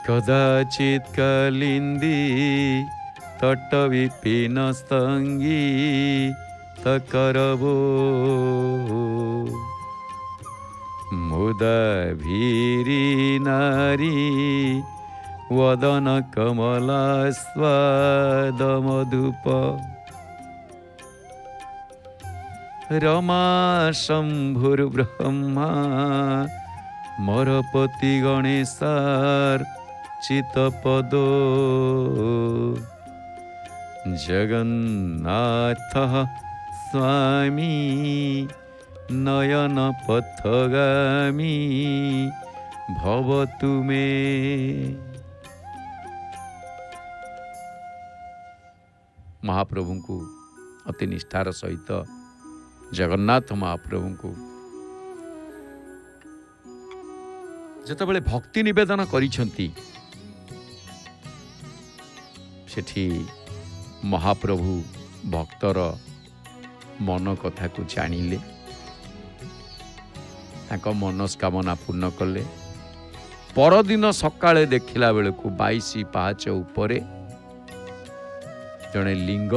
कदाचित कालिंदी तट विपिन स्तंगी तकरबो मुदा भीरी नारी वदन कमला स्वाद मधुप रमा शंभुर्ब्रह्मा मरपति गणेशार चितपदो जगन्नाथ स्वामी नयन पथगामी भवतु मे। महाप्रभु को अति निष्ठार सहित जगन्नाथ महाप्रभु को जेतेबेले भक्ति निवेदन करिसेंती सेठी महाप्रभु भक्तर मन कथा को जानिले, ତାଙ୍କ ମନସ୍କାମନା ପୂର୍ଣ୍ଣ କଲେ। ପରଦିନ ସକାଳେ ଦେଖିଲା ବେଳକୁ 22 ପାହାଚ ଉପରେ ଜଣେ ଲିଙ୍ଗ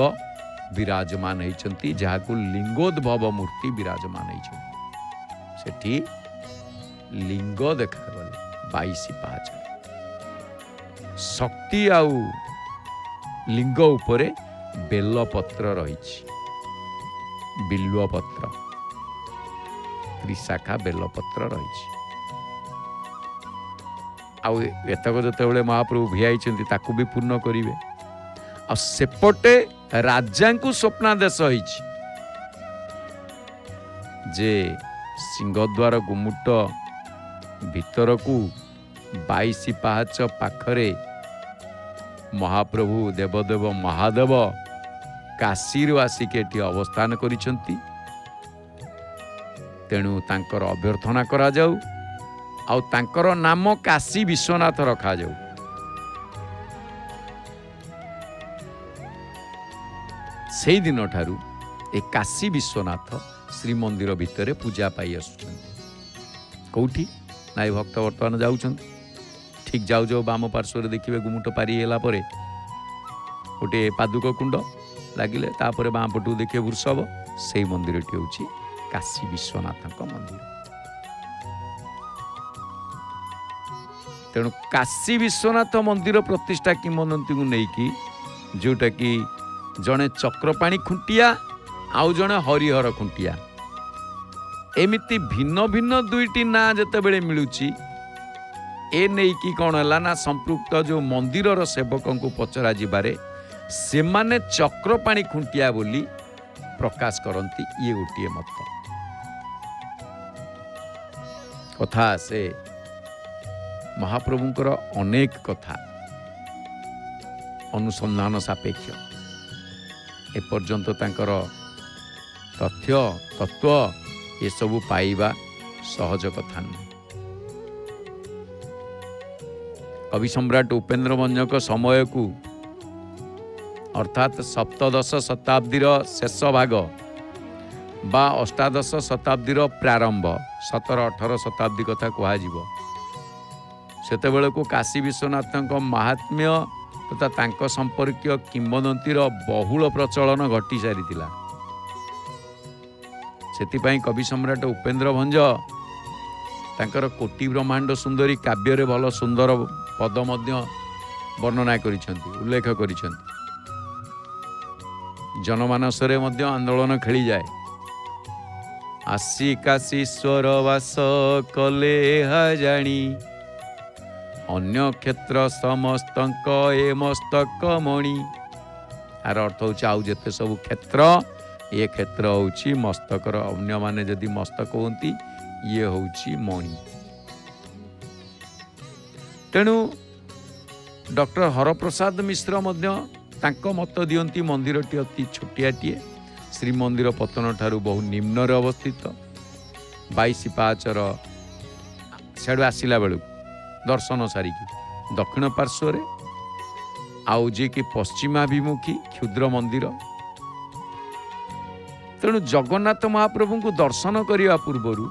ବିରାଜମାନ ହେଇଛନ୍ତି, ଯାହାକୁ ଲିଙ୍ଗୋଦ୍ଭବ ମୂର୍ତ୍ତି ବିରାଜମାନ ହେଇଛନ୍ତି। ସେଠି ଲିଙ୍ଗ ଦେଖାଗଲେ 22 ପାହାଚ। ଶକ୍ତି ଆଉ ଲିଙ୍ଗ ଉପରେ ବେଲପତ୍ର ରହିଛି, ବିଲ୍ୱପତ୍ର, ତ୍ରିଶାଖା ବେଲପତ୍ର ରହିଛି। ଆଉ ଏତକ ଯେତେବେଳେ ମହାପ୍ରଭୁ ଭିଆଇଛନ୍ତି ତାକୁ ବି ପୂର୍ଣ୍ଣ କରିବେ। ଆଉ ସେପଟେ ରାଜାଙ୍କୁ ସ୍ୱପ୍ନାଦେଶ ହେଇଛି ଯେ ସିଂହଦ୍ୱାର ଗୁମୁଟ ଭିତରକୁ 22 ପାହାଚ ପାଖରେ ମହାପ୍ରଭୁ ଦେବଦେବ ମହାଦେବ କାଶୀରୁ ଆସିକି ଏଠି ଅବସ୍ଥାନ କରିଛନ୍ତି। ତେଣୁ ତାଙ୍କର ଅଭ୍ୟର୍ଥନା କରାଯାଉ, ଆଉ ତାଙ୍କର ନାମ କାଶୀ ବିଶ୍ୱନାଥ ରଖାଯାଉ। ସେଇଦିନ ଠାରୁ ଏ କାଶୀ ବିଶ୍ୱନାଥ ଶ୍ରୀମନ୍ଦିର ଭିତରେ ପୂଜା ପାଇ ଆସୁଛନ୍ତି। କୋଉଠି ନା ଏ ଭକ୍ତ ବର୍ତ୍ତମାନ ଯାଉଛନ୍ତି, ଠିକ୍ ଯାଉ ଯାଉ ବାମ ପାର୍ଶ୍ୱରେ ଦେଖିବେ ଗୁମୁଟ ପାରି ହେଲା ପରେ ଗୋଟିଏ ପାଦୁକ କୁଣ୍ଡ ଲାଗିଲେ, ତାପରେ ବାଁ ପଟକୁ ଦେଖିବେ ବୃଷଭ, ସେଇ ମନ୍ଦିରଟି ହେଉଛି କାଶୀ ବିଶ୍ୱନାଥଙ୍କ ମନ୍ଦିର। ତେଣୁ କାଶୀ ବିଶ୍ୱନାଥ ମନ୍ଦିର ପ୍ରତିଷ୍ଠା କିମ୍ବଦନ୍ତୀକୁ ନେଇକି, ଯେଉଁଟାକି ଜଣେ ଚକ୍ରପାଣି ଖୁଣ୍ଟିଆ ଆଉ ଜଣେ ହରିହର ଖୁଣ୍ଟିଆ, ଏମିତି ଭିନ୍ନ ଭିନ୍ନ ଦୁଇଟି ନାଁ ଯେତେବେଳେ ମିଳୁଛି, ଏ ନେଇକି କ'ଣ ହେଲା ନା ସମ୍ପୃକ୍ତ ଯେଉଁ ମନ୍ଦିରର ସେବକଙ୍କୁ ପଚରା ଯିବାରେ ସେମାନେ ଚକ୍ରପାଣି ଖୁଣ୍ଟିଆ ବୋଲି ପ୍ରକାଶ କରନ୍ତି। ଇଏ ଗୋଟିଏ ମତ କଥା। ସେ ମହାପ୍ରଭୁଙ୍କର ଅନେକ କଥା ଅନୁସନ୍ଧାନ ସାପେକ୍ଷ, ଏପର୍ଯ୍ୟନ୍ତ ତାଙ୍କର ତଥ୍ୟ ତତ୍ତ୍ୱ ଏସବୁ ପାଇବା ସହଜ କଥା ନୁହେଁ। କବି ସମ୍ରାଟ ଉପେନ୍ଦ୍ର ଭଞ୍ଜଙ୍କ ସମୟକୁ ଅର୍ଥାତ୍ ସପ୍ତଦଶ ଶତାବ୍ଦୀର ଶେଷ ଭାଗ ବା ଅଷ୍ଟାଦଶ ଶତାବ୍ଦୀର ପ୍ରାରମ୍ଭ, 17-18 ଶତାବ୍ଦୀ କଥା କୁହାଯିବ। ସେତେବେଳକୁ କାଶୀ ବିଶ୍ୱନାଥଙ୍କ ମାହାତ୍ମ୍ୟ ତଥା ତାଙ୍କ ସମ୍ପର୍କୀୟ କିମ୍ବଦନ୍ତୀର ବହୁଳ ପ୍ରଚଳନ ଘଟି ସାରିଥିଲା। ସେଥିପାଇଁ କବି ସମ୍ରାଟ ଉପେନ୍ଦ୍ର ଭଞ୍ଜ ତାଙ୍କର କୋଟି ବ୍ରହ୍ମାଣ୍ଡ ସୁନ୍ଦରୀ କାବ୍ୟରେ ଭଲ ସୁନ୍ଦର ପଦ ମଧ୍ୟ ବର୍ଣ୍ଣନା କରିଛନ୍ତି, ଉଲ୍ଲେଖ କରିଛନ୍ତି। ଜନମାନସରେ ମଧ୍ୟ ଆନ୍ଦୋଳନ ଖେଳିଯାଏ। ଆସି କାଶୀଶ୍ୱର ବାସ କଲେ ଜାଣି, ଅନ୍ୟ କ୍ଷେତ୍ର ସମସ୍ତଙ୍କ ଏ ମସ୍ତକ ମଣି। ଆର ଅର୍ଥ ହେଉଛି ଆଉ ଯେତେ ସବୁ କ୍ଷେତ୍ର, ଏ କ୍ଷେତ୍ର ହେଉଛି ମସ୍ତକର, ଅନ୍ୟମାନେ ଯଦି ମସ୍ତକ ହୁଅନ୍ତି, ଇଏ ହେଉଛି ମଣି। ତେଣୁ ଡକ୍ଟର ହରପ୍ରସାଦ ମିଶ୍ର ମଧ୍ୟ ତାଙ୍କ ମତ ଦିଅନ୍ତି ମନ୍ଦିରଟି ଅତି ଛୋଟିଆଟିଏ, ଶ୍ରୀମନ୍ଦିର ପତନ ଠାରୁ ବହୁ ନିମ୍ନରେ ଅବସ୍ଥିତ। 22 ପାହାଚର ସିଆଡ଼ୁ ଆସିଲା ବେଳକୁ ଦର୍ଶନ ସାରିକି ଦକ୍ଷିଣ ପାର୍ଶ୍ୱରେ, ଆଉ ଯିଏକି ପଶ୍ଚିମାଭିମୁଖୀ କ୍ଷୁଦ୍ର ମନ୍ଦିର। ତେଣୁ ଜଗନ୍ନାଥ ମହାପ୍ରଭୁଙ୍କୁ ଦର୍ଶନ କରିବା ପୂର୍ବରୁ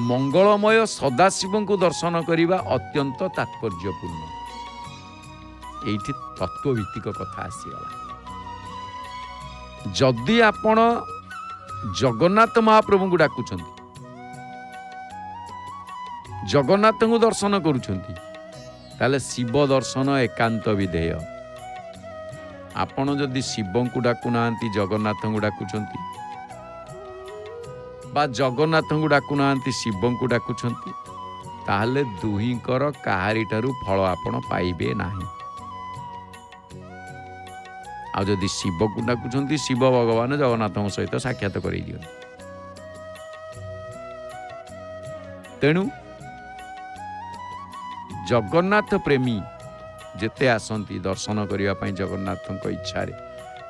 ମଙ୍ଗଳମୟ ସଦାଶିବଙ୍କୁ ଦର୍ଶନ କରିବା ଅତ୍ୟନ୍ତ ତାତ୍ପର୍ଯ୍ୟପୂର୍ଣ୍ଣ। ଏଇଠି ତତ୍ତ୍ୱଭିତ୍ତିକ କଥା ଆସିଗଲା। ଯଦି ଆପଣ ଜଗନ୍ନାଥ ମହାପ୍ରଭୁଙ୍କୁ ଡାକୁଛନ୍ତି, ଜଗନ୍ନାଥଙ୍କୁ ଦର୍ଶନ କରୁଛନ୍ତି, ତାହେଲେ ଶିବ ଦର୍ଶନ ଏକାନ୍ତ ବିଧେୟ। ଆପଣ ଯଦି ଶିବଙ୍କୁ ଡାକୁନାହାନ୍ତି, ଜଗନ୍ନାଥଙ୍କୁ ଡାକୁଛନ୍ତି, ବା ଜଗନ୍ନାଥଙ୍କୁ ଡାକୁନାହାନ୍ତି ଶିବଙ୍କୁ ଡାକୁଛନ୍ତି, ତାହେଲେ ଦୁହିଁଙ୍କର କାହାରିଠାରୁ ଫଳ ଆପଣ ପାଇବେ ନାହିଁ। ଆଉ ଯଦି ଶିବକୁ ଡାକୁଛନ୍ତି, ଶିବ ଭଗବାନ ଜଗନ୍ନାଥଙ୍କ ସହିତ ସାକ୍ଷାତ କରେଇ ଦିଅନ୍ତି। ତେଣୁ ଜଗନ୍ନାଥ ପ୍ରେମୀ ଯେତେ ଆସନ୍ତି ଦର୍ଶନ କରିବା ପାଇଁ ଜଗନ୍ନାଥଙ୍କ ଇଚ୍ଛାରେ,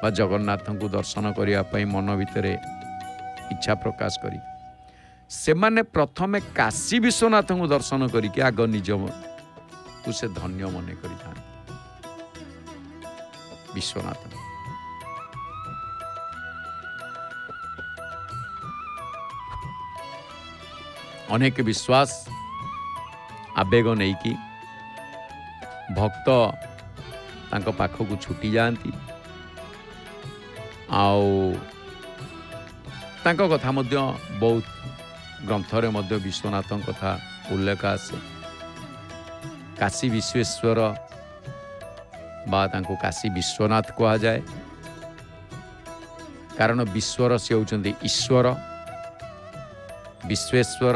ବା ଜଗନ୍ନାଥଙ୍କୁ ଦର୍ଶନ କରିବା ପାଇଁ ମନ ଭିତରେ ଇଚ୍ଛା ପ୍ରକାଶ କରି, ସେମାନେ ପ୍ରଥମେ କାଶୀ ବିଶ୍ୱନାଥଙ୍କୁ ଦର୍ଶନ କରିକି ଆଗ ନିଜକୁ ସେ ଧନ୍ୟ ମନେ କରିଥାନ୍ତି। ବିଶ୍ୱନାଥ अनेक विश्वास आवेग नहीं कि भक्त तांको पाखकु छुटी जाती तांको कथा मध्य बहुत ग्रंथरे मध्य विश्वनाथ कथा उल्लेख आसे। काशी विश्वेश्वर बा तांको काशी विश्वनाथ कहा जाए कारण विश्वर से होचंदी ईश्वर, विश्वेश्वर,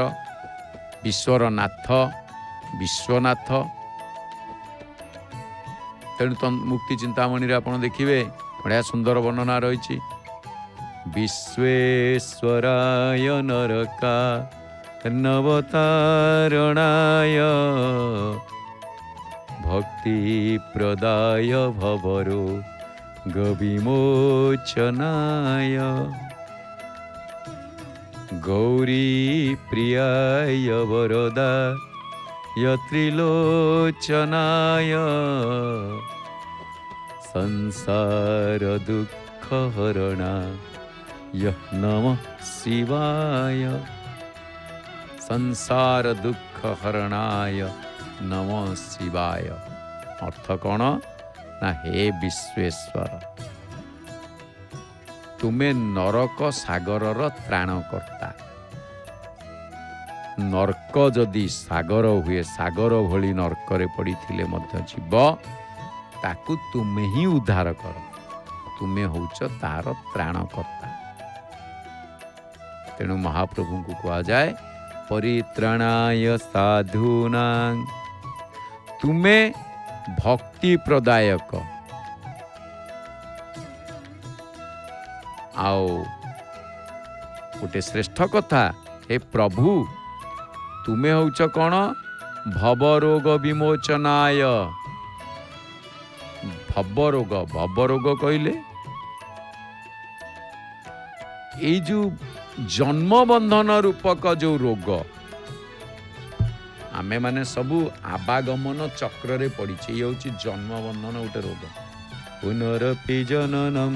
विश्वरनाथ, विश्वनाथ। तेणु मुक्ति चिंतामणि आप देखिए बढ़िया सुंदर वर्णना रही। विश्वेश्वराय नरका नवतारणाय भक्ति प्रदाय भवरो गविमोचनाय गौरी प्रियाय वरदा त्रिलोचनाय संसार दुख हरणा यः नमः शिवाय। संसार दुख हरणाय नमः शिवाय अर्थ कौन ना हे विश्वेश्वर तुमे नरक सागरर त्राणकर्ता। नर्क जदि सागर हुए सागर भली नर्करे पड़िथिले मध्य जीव ताकू तुमे ही उद्धार कर। तुमे होउच तार त्राणकर्ता। तेणु महाप्रभु को कहा जाए परित्राणाय साधूनां तुमे भक्ति प्रदायक। आओ गोटे श्रेष्ठ कथा हे प्रभु तुमे होउच कौन भवरोग विमोचनाय। भवरोग कहले ये जो जन्म बंधन रूपक जो रोग आमे माने सबू आवागमन चक्र रे पड़ी ये हूँ जन्म बंधन गोटे रोग। पुनरपि जननम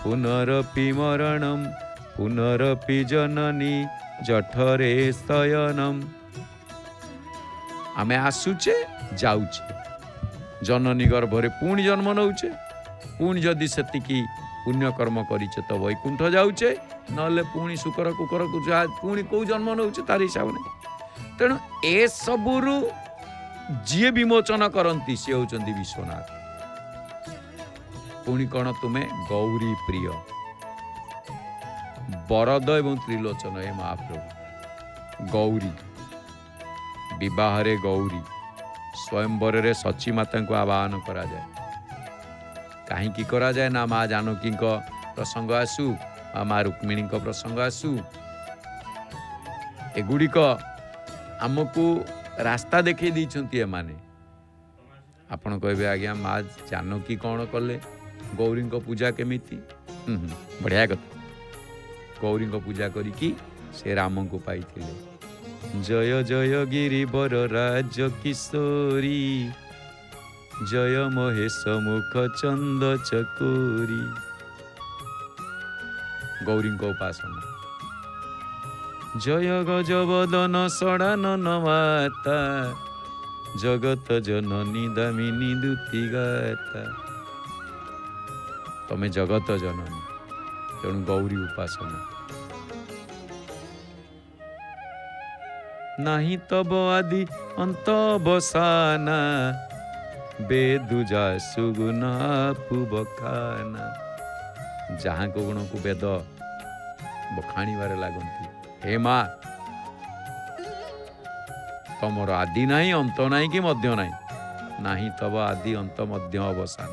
पुनरपि मरणम पुनरपि जननी जठरे शयनम। आमे आसुचे जाउचे जननी गर्भरे पुणी जन्म नौचे पुणी जदि सेतिकी पुण्यकर्म करिचे तो वैकुंठ जाउचे नले पुणी शुकर कुकर को पुणी कौ जन्म नौचे तार हिसाब नहीं। तेणु ए सबुरु जी विमोचन करती सी होचंदी विश्वनाथ। पुणी कौन तुमे गौरी प्रिय बरद एवं त्रिलोचन हे महाप्रभु। गौरी विवाह रे गौरी स्वयंवर रे सची माता को आवाहन करा जाए। कहीं करा जाए ना माँ जानकी प्रसंग आसू माँ रुक्मिणी प्रसंग आसू एगुड़िक आमको रास्ता देखे दी माने। आपण कहे आज्ञा माँ जानकी कौन कले गौरी पूजा केमिति बढ़िया कथा। गौरी पूजा करी से राम को पाई। जय जय गिरिवर राज किशोरी जय महेश मुख चंद चकोरी। गौरी उपासना जय गजवदन षडानन माता जगत जननी दामिनी दुति गाता। तमें जगत जननी तेणु गौरी उपासना। नहीं तब आदि अंत बसाना बेदुजा सुगुना बखाना। जहाँ को गुण को वेद बखाणी बारे लगती हे माँ तमर आदि नहीं अंत नहीं कि मध्य नहीं नहीं तब आदि अंत मध्य अवसान।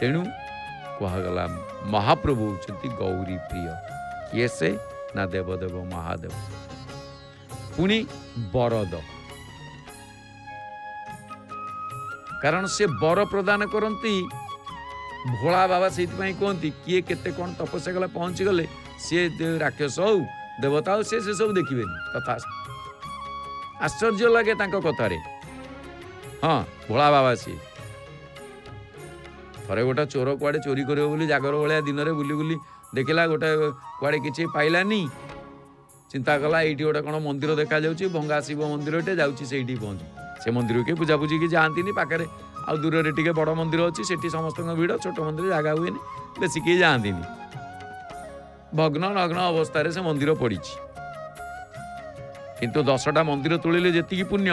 तेणु कहगला महाप्रभु होती गौरी प्रिय किए से ना देवदेव महादेव पुणी बरद कारण से बर प्रदान करती भोला बाबा से कहती किए केते कौन तपस्या गला पहुंची गले सी राक्षस हो देवता हो से सब देखिए तथा आश्चर्य लगे कथार। हाँ भोला बाबा सी थे गोटे चोर कुआड़े चोरी कर जागर भाया दिन में बुली बुली देखला गोटे कुआड़े किसी पाइलानी ଚିନ୍ତା କଲା ଏଇଠି ଗୋଟେ କ'ଣ ମନ୍ଦିର ଦେଖାଯାଉଛି, ଭଙ୍ଗା ଶିବ ମନ୍ଦିରଟେ, ଯାଉଛି ସେଇଠି ପହଞ୍ଚୁ। ସେ ମନ୍ଦିରକୁ କିଏ ପୂଜାପୂଜି କି ଯାଆନ୍ତିନି, ପାଖରେ ଆଉ ଦୂରରେ ଟିକେ ବଡ଼ ମନ୍ଦିର ଅଛି, ସେଠି ସମସ୍ତଙ୍କ ଭିଡ଼, ଛୋଟ ମନ୍ଦିର ଜାଗା ହୁଏନି, ବେଶୀ କେହି ଯାଆନ୍ତିନି। ଭଗ୍ନ ନଗ୍ନ ଅବସ୍ଥାରେ ସେ ମନ୍ଦିର ପଡ଼ିଛି। କିନ୍ତୁ 10ଟା ମନ୍ଦିର ତୋଳିଲେ ଯେତିକି ପୁଣ୍ୟ,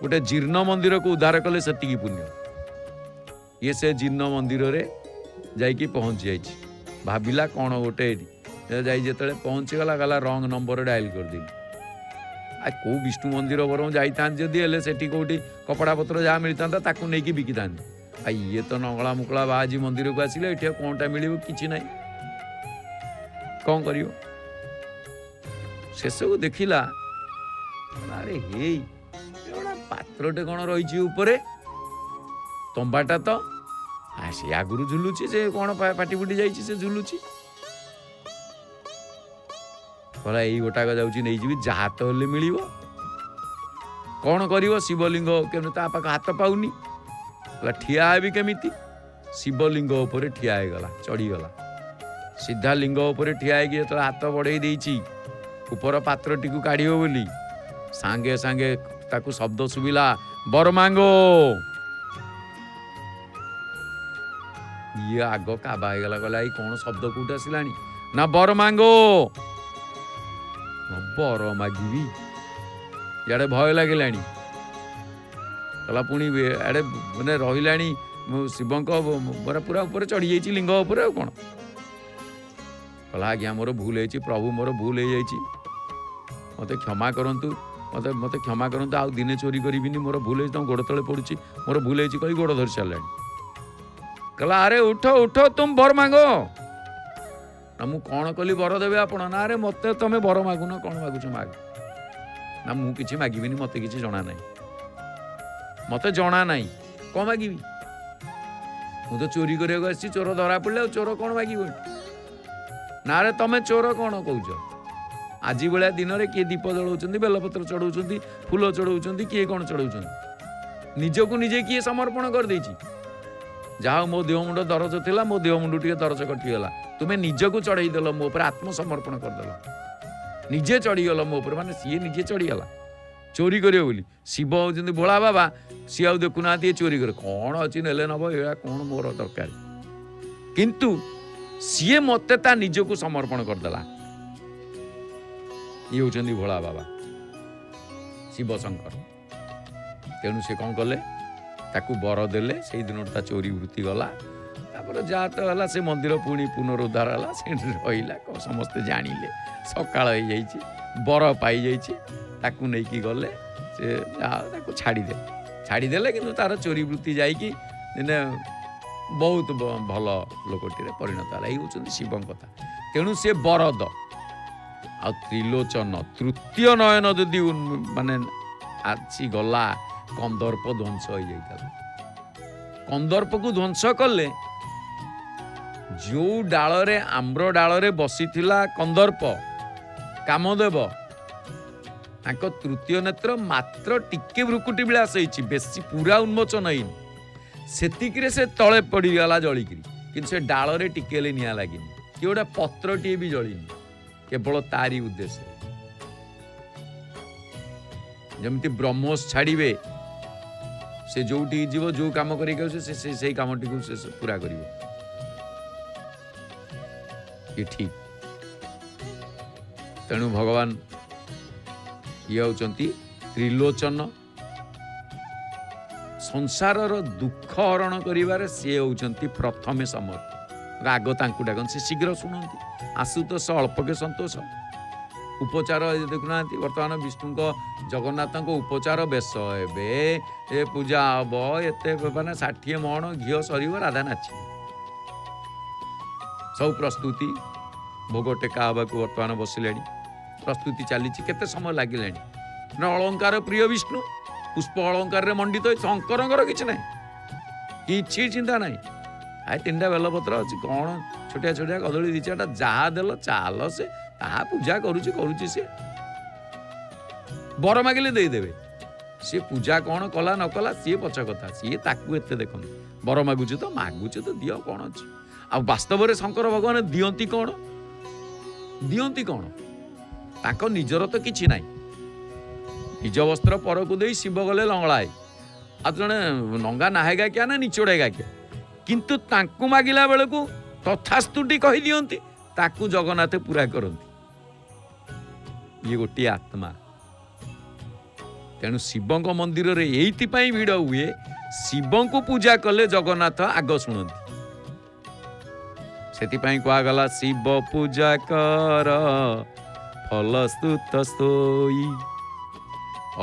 ଗୋଟେ ଜୀର୍ଣ୍ଣ ମନ୍ଦିରକୁ ଉଦ୍ଧାର କଲେ ସେତିକି ପୁଣ୍ୟ। ଇଏ ସେ ଜୀର୍ଣ୍ଣ ମନ୍ଦିରରେ ଯାଇକି ପହଞ୍ଚି ଯାଇଛି। ଭାବିଲା କ'ଣ ଗୋଟେ ଏଠି ଯାଇ ଯେତେବେଳେ ପହଞ୍ଚିଗଲା, ଗଲା ରଙ୍ଗ ନମ୍ବର ଡାଏଲ୍ କରିଦେଲି। କେଉଁ ବିଷ୍ଣୁ ମନ୍ଦିର ବରଂ ଯାଇଥାନ୍ତି ଯଦି, ହେଲେ ସେଠି କେଉଁଠି କପଡ଼ାପତ୍ର ଯାହା ମିଳିଥାନ୍ତା ତାକୁ ନେଇକି ବିକିଥାନ୍ତି। ଇଏ ତ ନଙ୍ଗଳା ମୁକଳା ବାହାଜି ମନ୍ଦିରକୁ ଆସିଲେ, ଏଠି ଆଉ କ'ଣଟା ମିଳିବ? କିଛି ନାହିଁ। କ'ଣ କରିବ? ଶେଷକୁ ଦେଖିଲା, ଆରେ ହେଇ ଗୋଟେ ପାତ୍ରଟେ କ'ଣ ରହିଛି ଉପରେ, ତମ୍ବାଟା ତ ସେ ଆଗରୁ ଝୁଲୁଛି, ସେ କ'ଣ ପାଟି ଫୁଟି ଯାଇଛି, ସେ ଝୁଲୁଛି। କହିଲା ଏଇ ଗୋଟାକ ଯାଉଛି ନେଇଯିବି, ଯାହା ତ ହେଲେ ମିଳିବ। କ'ଣ କରିବ? ଶିବଲିଙ୍ଗ କେମିତି ତା ପାଖ ହାତ ପାଉନି, କହିଲା ଠିଆ ହେବି କେମିତି? ଶିବଲିଙ୍ଗ ଉପରେ ଠିଆ ହେଇଗଲା, ଚଢ଼ିଗଲା। ସିଧା ଲିଙ୍ଗ ଉପରେ ଠିଆ ହେଇକି ଯେତେବେଳେ ହାତ ବଢ଼େଇ ଦେଇଛି ଉପର ପାତ୍ରଟିକୁ କାଢ଼ିବ ବୋଲି, ସାଙ୍ଗେ ସାଙ୍ଗେ ତାକୁ ଶବ୍ଦ ଶୁଭିଲା, ବର ମାଙ୍ଗୋ। ଇଏ ଆଗ କାବା ହେଇଗଲା, କହିଲା ଏଇ କ'ଣ ଶବ୍ଦ କୋଉଠି ଆସିଲାଣି? ନା ବର ମାଙ୍ଗୋ। ବର ମାଗିବି, ଇଆଡ଼େ ଭୟ ଲାଗିଲାଣି। କହିଲା ପୁଣି ଆଡ଼େ ମାନେ ରହିଲାଣି ଶିବଙ୍କ ପୁରା ଉପରେ ଚଢ଼ି ଯାଇଛି ଲିଙ୍ଗ ଉପରେ, ଆଉ କ'ଣ? କହିଲା ଆଜ୍ଞା ମୋର ଭୁଲ ହେଇଛି ପ୍ରଭୁ, ମୋର ଭୁଲ ହେଇଯାଇଛି, ମୋତେ କ୍ଷମା କରନ୍ତୁ, ମୋତେ କ୍ଷମା କରନ୍ତୁ, ଆଉ ଦିନେ ଚୋରି କରିବିନି, ମୋର ଭୁଲ ହେଇଛି, ତମ ଗୋଡ଼ ତଳେ ପଡ଼ୁଛି, ମୋର ଭୁଲ ହେଇଛି କହି ଗୋଡ଼ ଧରି ସାରିଲାଣି। କହିଲା ଆରେ ଉଠ ଉଠ ତୁମ ବର ମାଗ। ନା ମୁଁ କ'ଣ କଲି ବର ଦେବେ ଆପଣ? ନା ଆରେ ମୋତେ ତମେ ବର ମାଗୁନ, କ'ଣ ମାଗୁଛ ମାଗ। ନା ମୁଁ କିଛି ମାଗିବିନି, ମୋତେ କିଛି ଜଣା ନାହିଁ, ମୋତେ ଜଣା ନାହିଁ, କ'ଣ ମାଗିବି? ମୁଁ ତ ଚୋରି କରିବାକୁ ଆସିଛି, ଚୋର ଧରା ପଡ଼ିଲେ ଆଉ ଚୋର କ'ଣ ମାଗିବ? ନା ରେ ତମେ ଚୋର କ'ଣ କହୁଛ? ଆଜି ଭଳିଆ ଦିନରେ କିଏ ଦୀପ ଜଳାଉଛନ୍ତି, ବେଲପତ୍ର ଚଢ଼ାଉଛନ୍ତି, ଫୁଲ ଚଢ଼ାଉଛନ୍ତି, କିଏ କ'ଣ ଚଢ଼ାଉଛନ୍ତି? ନିଜକୁ ନିଜେ କିଏ ସମର୍ପଣ କରିଦେଇଛି? ଯାହା ହଉ ମୋ ଦେହ ମୁଣ୍ଡ ଦରଜ ଥିଲା, ମୋ ଦେହ ମୁଣ୍ଡ ଟିକେ ଦରଜ କଟିଗଲା, ତୁମେ ନିଜକୁ ଚଢ଼େଇ ଦେଲ ମୋ ଉପରେ, ଆତ୍ମସମର୍ପଣ କରିଦେଲ, ନିଜେ ଚଢ଼ିଗଲ ମୋ ଉପରେ, ମାନେ ସିଏ ନିଜେ ଚଢ଼ିଗଲା ଚୋରି କରିବ ବୋଲି। ଶିବ ହେଉଛନ୍ତି ଭୋଳା ବାବା, ସିଏ ଆଉ ଦେଖୁନାହାନ୍ତି ଏ ଚୋରି କରେ, କ'ଣ ଅଛି ନେଲେ ନେବ, ଏଇଟା କ'ଣ ମୋର ଦରକାର। କିନ୍ତୁ ସିଏ ମୋତେ ତା ନିଜକୁ ସମର୍ପଣ କରିଦେଲା। ଇଏ ହେଉଛନ୍ତି ଭୋଳା ବାବା, ଶିବ ଶଙ୍କର। ତେଣୁ ସେ କ'ଣ କଲେ, ତାକୁ ବର ଦେଲେ, ସେଇଦିନଠୁ ତା ଚୋରି ବୃତ୍ତି ଗଲା। ତାପରେ ଯାହା ତ ହେଲା, ସେ ମନ୍ଦିର ପୁଣି ପୁନରୁଦ୍ଧାର ହେଲା, ସେଠି ରହିଲା, ସମସ୍ତେ ଜାଣିଲେ ସକାଳ ହେଇଯାଇଛି, ବର ପାଇଯାଇଛି, ତାକୁ ନେଇକି ଗଲେ, ସେ ଯାହା ତାକୁ ଛାଡ଼ିଦେଲେ, କିନ୍ତୁ ତାର ଚୋରି ବୃତ୍ତି ଯାଇକି ଦିନେ ବହୁତ ଭଲ ଲୋକଟିରେ ପରିଣତ ହେଲା। ଏଇ ହେଉଛନ୍ତି ଶିବଙ୍କ କଥା। ତେଣୁ ସେ ବରଦ ଆଉ ତ୍ରିଲୋଚନ, ତୃତୀୟ ନୟନ ଯଦି ମାନେ ଆସିଗଲା, କନ୍ଦର୍ପ ଧ୍ୱଂସ ହେଇଯାଇଥିଲା। କନ୍ଦର୍ପକୁ ଧ୍ୱଂସ କଲେ, ଯୋଉ ଡାଳରେ, ଆମ୍ର ଡାଳରେ ବସିଥିଲା କନ୍ଦର୍ପ, କାମଦେବ, ତାଙ୍କ ତୃତୀୟ ନେତ୍ର ମାତ୍ର ଟିକେ ଭ୍ରୁକୁଟି ବିଳାସ ହେଇଛି, ବେଶୀ ପୁରା ଉନ୍ମୋଚନ ହେଇନି, ସେତିକିରେ ସେ ତଳେ ପଡ଼ିଗଲା ଜଳିକିରି। କିନ୍ତୁ ସେ ଡାଳରେ ଟିକେ ହେଲେ ନିଆଁ ଲାଗିନି, କି ଗୋଟେ ପତ୍ରଟିଏ ବି ଜଳିନି, କେବଳ ତାରି ଉଦ୍ଦେଶ୍ୟ। ଯେମିତି ବ୍ରହ୍ମୋସ ଛାଡ଼ିବେ, ସେ ଯୋଉଠିକି ଯିବ, ଯୋଉ କାମ କରିକି ଆସୁଛି, ସେ ସେଇ କାମଟିକୁ ସେ ପୁରା କରିବ। ଇଏ ଠିକ। ତେଣୁ ଭଗବାନ ଇଏ ହେଉଛନ୍ତି ତ୍ରିଲୋଚନ, ସଂସାରର ଦୁଃଖ ହରଣ କରିବାରେ ସିଏ ହେଉଛନ୍ତି ପ୍ରଥମେ ସମର୍ଥ। ଆଗ ତାଙ୍କୁ ଡାକନ୍ତି, ସେ ଶୀଘ୍ର ଶୁଣନ୍ତି, ଆଶୁତୋଷ ଅଳ୍ପକେ ସନ୍ତୋଷ। ଉପଚାର ଦେଖୁନାହାନ୍ତି, ବର୍ତ୍ତମାନ ବିଷ୍ଣୁଙ୍କ ଜଗନ୍ନାଥଙ୍କ ଉପଚାର ବେଶ ଏବେ, ଏ ପୂଜା ହବ, ଏତେ ମାନେ 60 ମଣ ଘିଅ ସରିବ, ରାଧା ନାଚିବ, ସବୁ ପ୍ରସ୍ତୁତି, ଭୋଗ ଟେକା ହେବାକୁ ବର୍ତ୍ତମାନ ବସିଲେଣି, ପ୍ରସ୍ତୁତି ଚାଲିଛି, କେତେ ସମୟ ଲାଗିଲାଣି। ନା ଅଳଙ୍କାର ପ୍ରିୟ ବିଷ୍ଣୁ, ପୁଷ୍ପ ଅଳଙ୍କାରରେ ମଣ୍ଡିତ, ଶଙ୍କରଙ୍କର କିଛି ନାହିଁ, କିଛି ଚିନ୍ତା ନାହିଁ। 3ଟା ବେଲପତ୍ର ଅଛି, କ'ଣ ଛୋଟିଆ ଛୋଟିଆ କଦଳୀ 2-4ଟା, ଯାହା ଦେଲ ଚାଲ, ସେ ତାହା ପୂଜା କରୁଛି, ସେ ବର ମାଗିଲେ ଦେଇଦେବେ। ସିଏ ପୂଜା କ'ଣ କଲା ନ କଲା ସିଏ ପଛ କଥା, ସିଏ ତାକୁ ଏତେ ଦେଖନ୍ତି। ବର ମାଗୁଛୁ ତ ଦିଅ, କ'ଣ ଅଛି। ଆଉ ବାସ୍ତବରେ ଶଙ୍କର ଭଗବାନ ଦିଅନ୍ତି କ'ଣ? ताको निजर तो किछि नाही निज वस्त्र परकु देई शिव गले लंगलाए आ जने नंगा नाहेगा क्या ना निचोड़ेगा क्या किंतु तांकु मागिला बेलकु तथास्तुटी कहि दियंती ताकु जगन्नाथ पूरा करंती ये गोटे आत्मा तेणु शिवंक मंदिर रे एइति पई भिड़ हुए शिवंकु पूजा कले जगन्नाथ आग शुणती सेति पई कहा गला शिव पूजा कर फल स्तुत सोई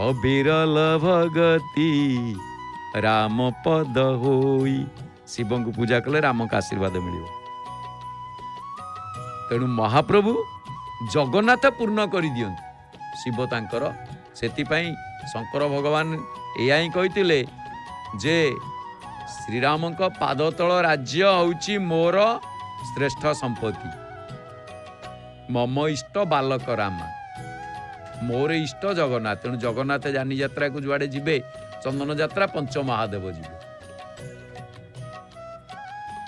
अविरल भगति राम पद होई शिव को पूजा कले राम का आशीर्वाद मिलिବ तेणु महाप्रभु जगन्नाथ पूर्ण कर दियंती शिव तांकर सेति पई शंकर भगवान एया ही कहितिले जे श्रीराम का पादतल राज्य होची मोर श्रेष्ठ संपत्ति मम इष्ट बालक रामा मोर इष्ट जगन्नाथ तेणु जगन्नाथ जानी यात्रा को जुआड़े जीवे चंदन यात्रा पंच महादेव जीवे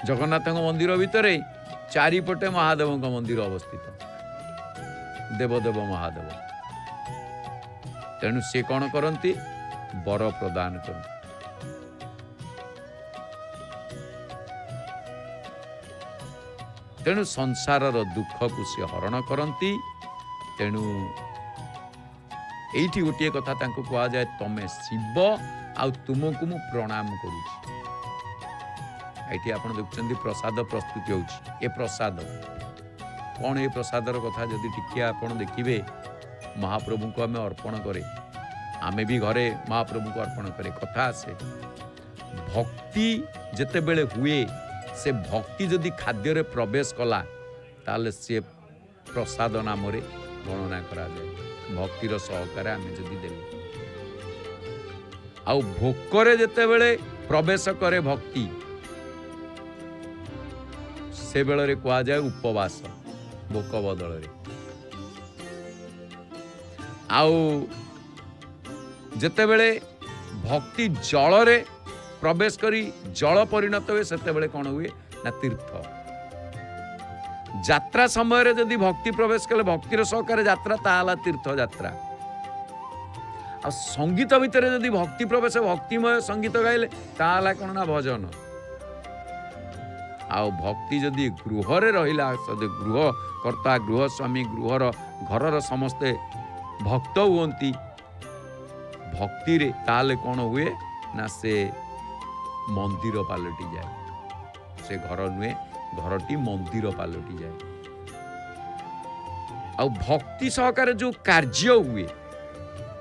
जगन्नाथ मंदिर भितर चारिपटे महादेव मंदिर अवस्थित देवदेव महादेव तेणु से कौन करती वर प्रदान करती तेणु संसार दुख को सी हरण करती तेणु एठी गोटे कथा तांको कहा जाए तमे शिव आ तुमको मु प्रणाम करूची एठी आपण देखुचंदी प्रसाद प्रस्तुति होउची ए प्रसाद कौन ए प्रसादर कथा जदि टिके आपण देखिबे महाप्रभु को आमे अर्पण करे आमे भी घरे महाप्रभु को अर्पण करे कथा आसे भक्ति जेते बेले हुए से भक्ति जदि खाद्य रे प्रवेश कला ताले से प्रसाद नाम रे गणना करा जाए भक्तिर सहकार आमे जदि देले आउ भोकरे जेते बेले प्रवेश करे भक्ति से बेले रे कहा जाए उपवास भोक बदल रे आउ जेते बेले भक्ति जल रे प्रवेश करी जल परिणत हुए सेते बेले कौन हुए ना तीर्थ यात्रा समय रे जदि भक्ति प्रवेश कले भक्तिर सहकार यात्रा ताला तीर्थ यात्रा आ संगीत भितर जदि भक्ति प्रवेश भक्तिमय संगीत गाइले ताला कौन ना भजन आ भक्ति जदि गृह रे रहिला सदे गृह कर्ता गृह स्वामी गृहर घरर समस्ते भक्त हुअंती भक्ति रे ताले कौन हुए ना से मंदिर पालटी जाए से घर नुहे घरटी मंदिर पालटी जाए आ भक्ति सहकार जो कार्य हुए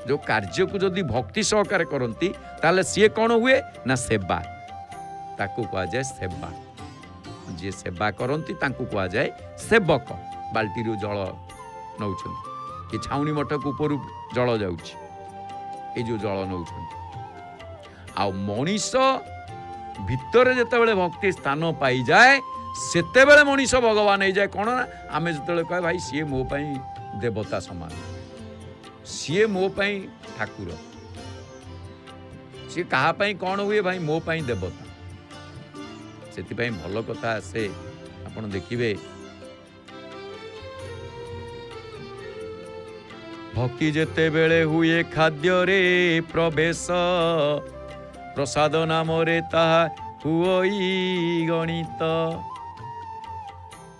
जो कार्य को जदि भक्ति सहकार करती ताले सी कौन हुए ना सेवा ताकू कहा जाए सेवा जे सेवा करती ताकू कहा जाए सेवक बाल्टी रू जल नौ कि छाउनी मठक ऊपर जल जाउछि जो जल नौ आ मनीष भितर जेतेबेले भक्ति स्थान पाई जाए सेतेबेले मनीष भगवान हो जाए कौन ना आम जो कहे भाई सी मो पाई देवता समान सी मो पाई ठाकुर सी कहा पाई कौन हुए भाई मो पाई देवता सेति पाई भल कथा आसे आपण देखिबे भक्ति जेते बेले हुए खाद्य रे प्रवेश प्रसाद नाम रे ताहा हुई गणित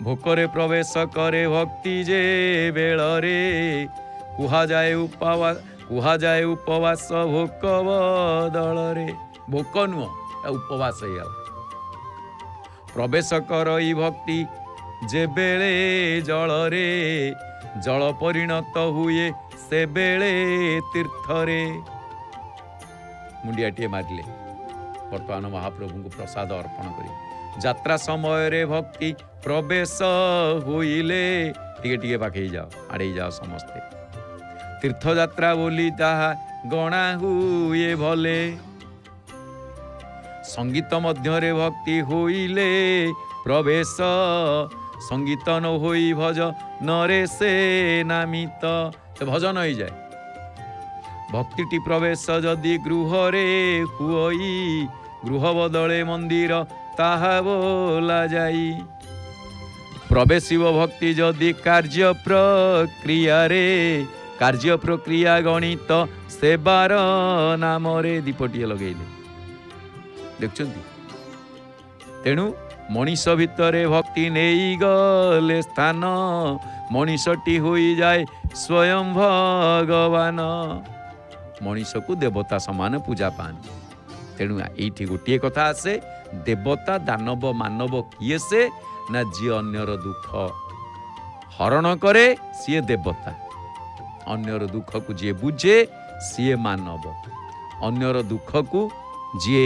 भोकरे प्रवेश करे भक्ति जे बेल रे कुहा जाए उपवास भोक बदल रे भोक नुह उपवास प्रवेश करई भक्ति जे बेले जल रे जल परिणत हुए से बेले तीर्थ रे मुंडियाटे मारिले वर्तमान महाप्रभु को प्रसाद अर्पण करी यात्रा समय रे भक्ति प्रवेश हुईले टिके टिके पाखे जाओ आड़े जाओ समस्ते तीर्थ यात्रा बोली ताहा गणा हुए भले संगीत मध्य रे भक्ति हुईले प्रवेश संगीत न होई भज नरे से नामित से भजन हो जाए भक्ति प्रवेश जदि गृह रे हुई गृह बदले मंदिर ताहा बोला जाई प्रवेशिव भक्ति जदि कार्य प्रक्रिया गणित सेवार नाम रे दीपटिए लगेले देखुछंती। तेणु मनीष भितरे भक्ति नहीं गले स्थान मनीषटी होई जाए स्वयं भगवान। मनीष को देवता समान पूजा पानी। तेणु ये गोटे कथा आसे देवता दानव मानव किए से ना जी अन्यर दुख हरण करे सी देवता, अन्यर दुख को जी बुझे सी मानव, अन्यर दुख को जी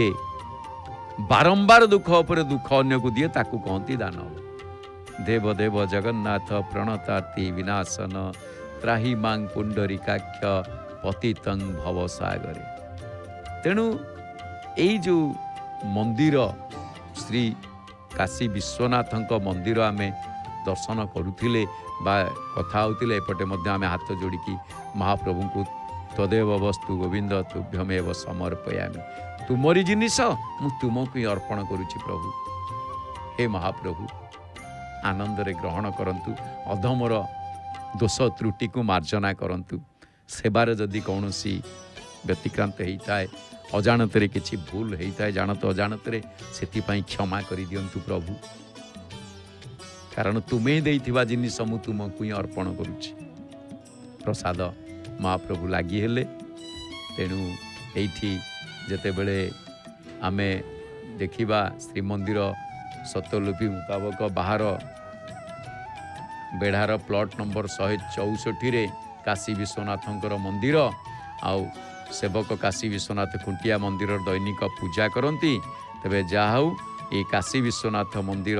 बारंबार दुख उपर दुख अन्य को दिए ताकू कहती दानव। देव देव जगन्नाथ प्रणतार्ति विनाशन त्राही मांग पुंडरीकाक्ष पतितं भवसागरे। तेणु यही जो मंदिर श्री काशी विश्वनाथ मंदिर आमे दर्शन करुथिले बा कथा होतिले एपटे मध्य आमे हाथ जोड़िकी महाप्रभु को तदेव वस्तु गोविंद तुभ्यमेव समर्पयामि, तुमरी जिनिस मु तुमको अर्पण करुछि प्रभु। हे महाप्रभु आनंद रे ग्रहण करंतु, अधमर दोष त्रुटि को मार्जना करंतु। सेवार जदि कौनसी व्यतिक्रांत होता है, अजाणत किसी भूल होता है, जानत अजाणत से क्षमा कर दियंतु प्रभु, कारण तुम्हें देइथिबा जिनिस मु तुमको ही अर्पण करुछि। प्रसाद महाप्रभु लगी हेले। तेणु एठी जेते बेले आमे देखिबा श्रीमंदिर सतलिपि मुताबक बाहर बेढ़ार प्लॉट नंबर 164 रे काशी विश्वनाथंकर मंदिर आउ सेवक काशी विश्वनाथ खुंटिया मंदिर दैनिक पूजा करती। तेबे जाऊ ये काशी विश्वनाथ मंदिर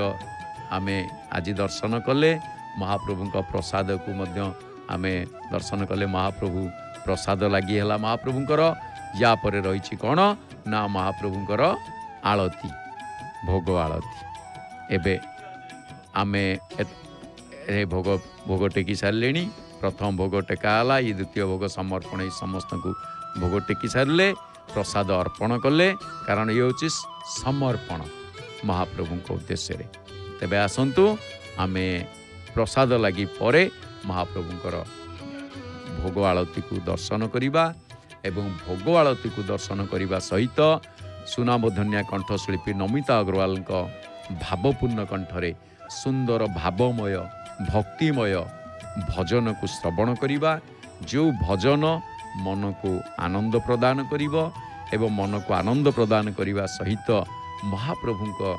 आमे आज दर्शन कले, महाप्रभु प्रसाद को मध्य आमे दर्शन कले। महाप्रभु प्रसाद लगी है महाप्रभुंकर। या परे रही कौन ना महाप्रभुंकर आलती भोग आलती। एबे आमे भोग भोग टेकी सारे। प्रथम भोग टेकाला, ये द्वितीय भोग समर्पण, ये समस्त को भोग टेकी सारे प्रसाद अर्पण कले, कारण ये हूँ समर्पण महाप्रभु उद्देश्य रे। तेबे आसंतु आमे प्रसाद लगी परे महाप्रभुंकर भोग आलती को दर्शन करिबा एवं भोग आलती को दर्शन करने सहित सुनामधन्या कंठशिल्पी नमिता अग्रवाल भावपूर्ण कंठरे सुंदर भावमय भक्तिमय भजन को श्रवण करिबा। जो भजन मन को आनंद प्रदान करिबो एवं मन को आनंद प्रदान करने सहित महाप्रभु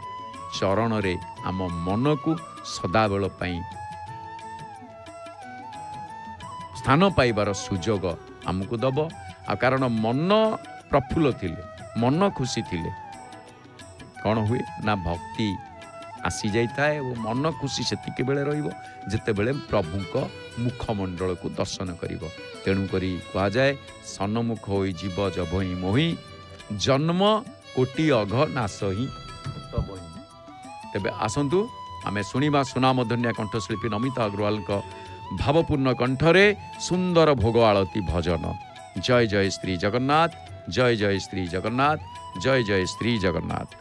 चरण रे आम मन को सदाबेल स्थान पाइबार सुजोग आमको दब। कारण मन प्रफुल्ल थिले, मन खुशी थिले कौन हुए ना भक्ति आसी जाए और मन खुशी से बेले रहिबो जेते बेले प्रभु मुखमंडल को दर्शन करिबो। तेणु करी कहा जाए सन्मुख होई जीव जब ही मोहि जन्म कोटि अघ नाश ही तब ही। तेबे आसंतु आमे सुनिबा सुनामधन्या कंठशिल्पी नमिता अग्रवाल भावपूर्ण कंठरे सुंदर भोग आलती भजन। जय जय श्री जगन्नाथ, जय जय श्री जगन्नाथ, जय जय श्री जगन्नाथ।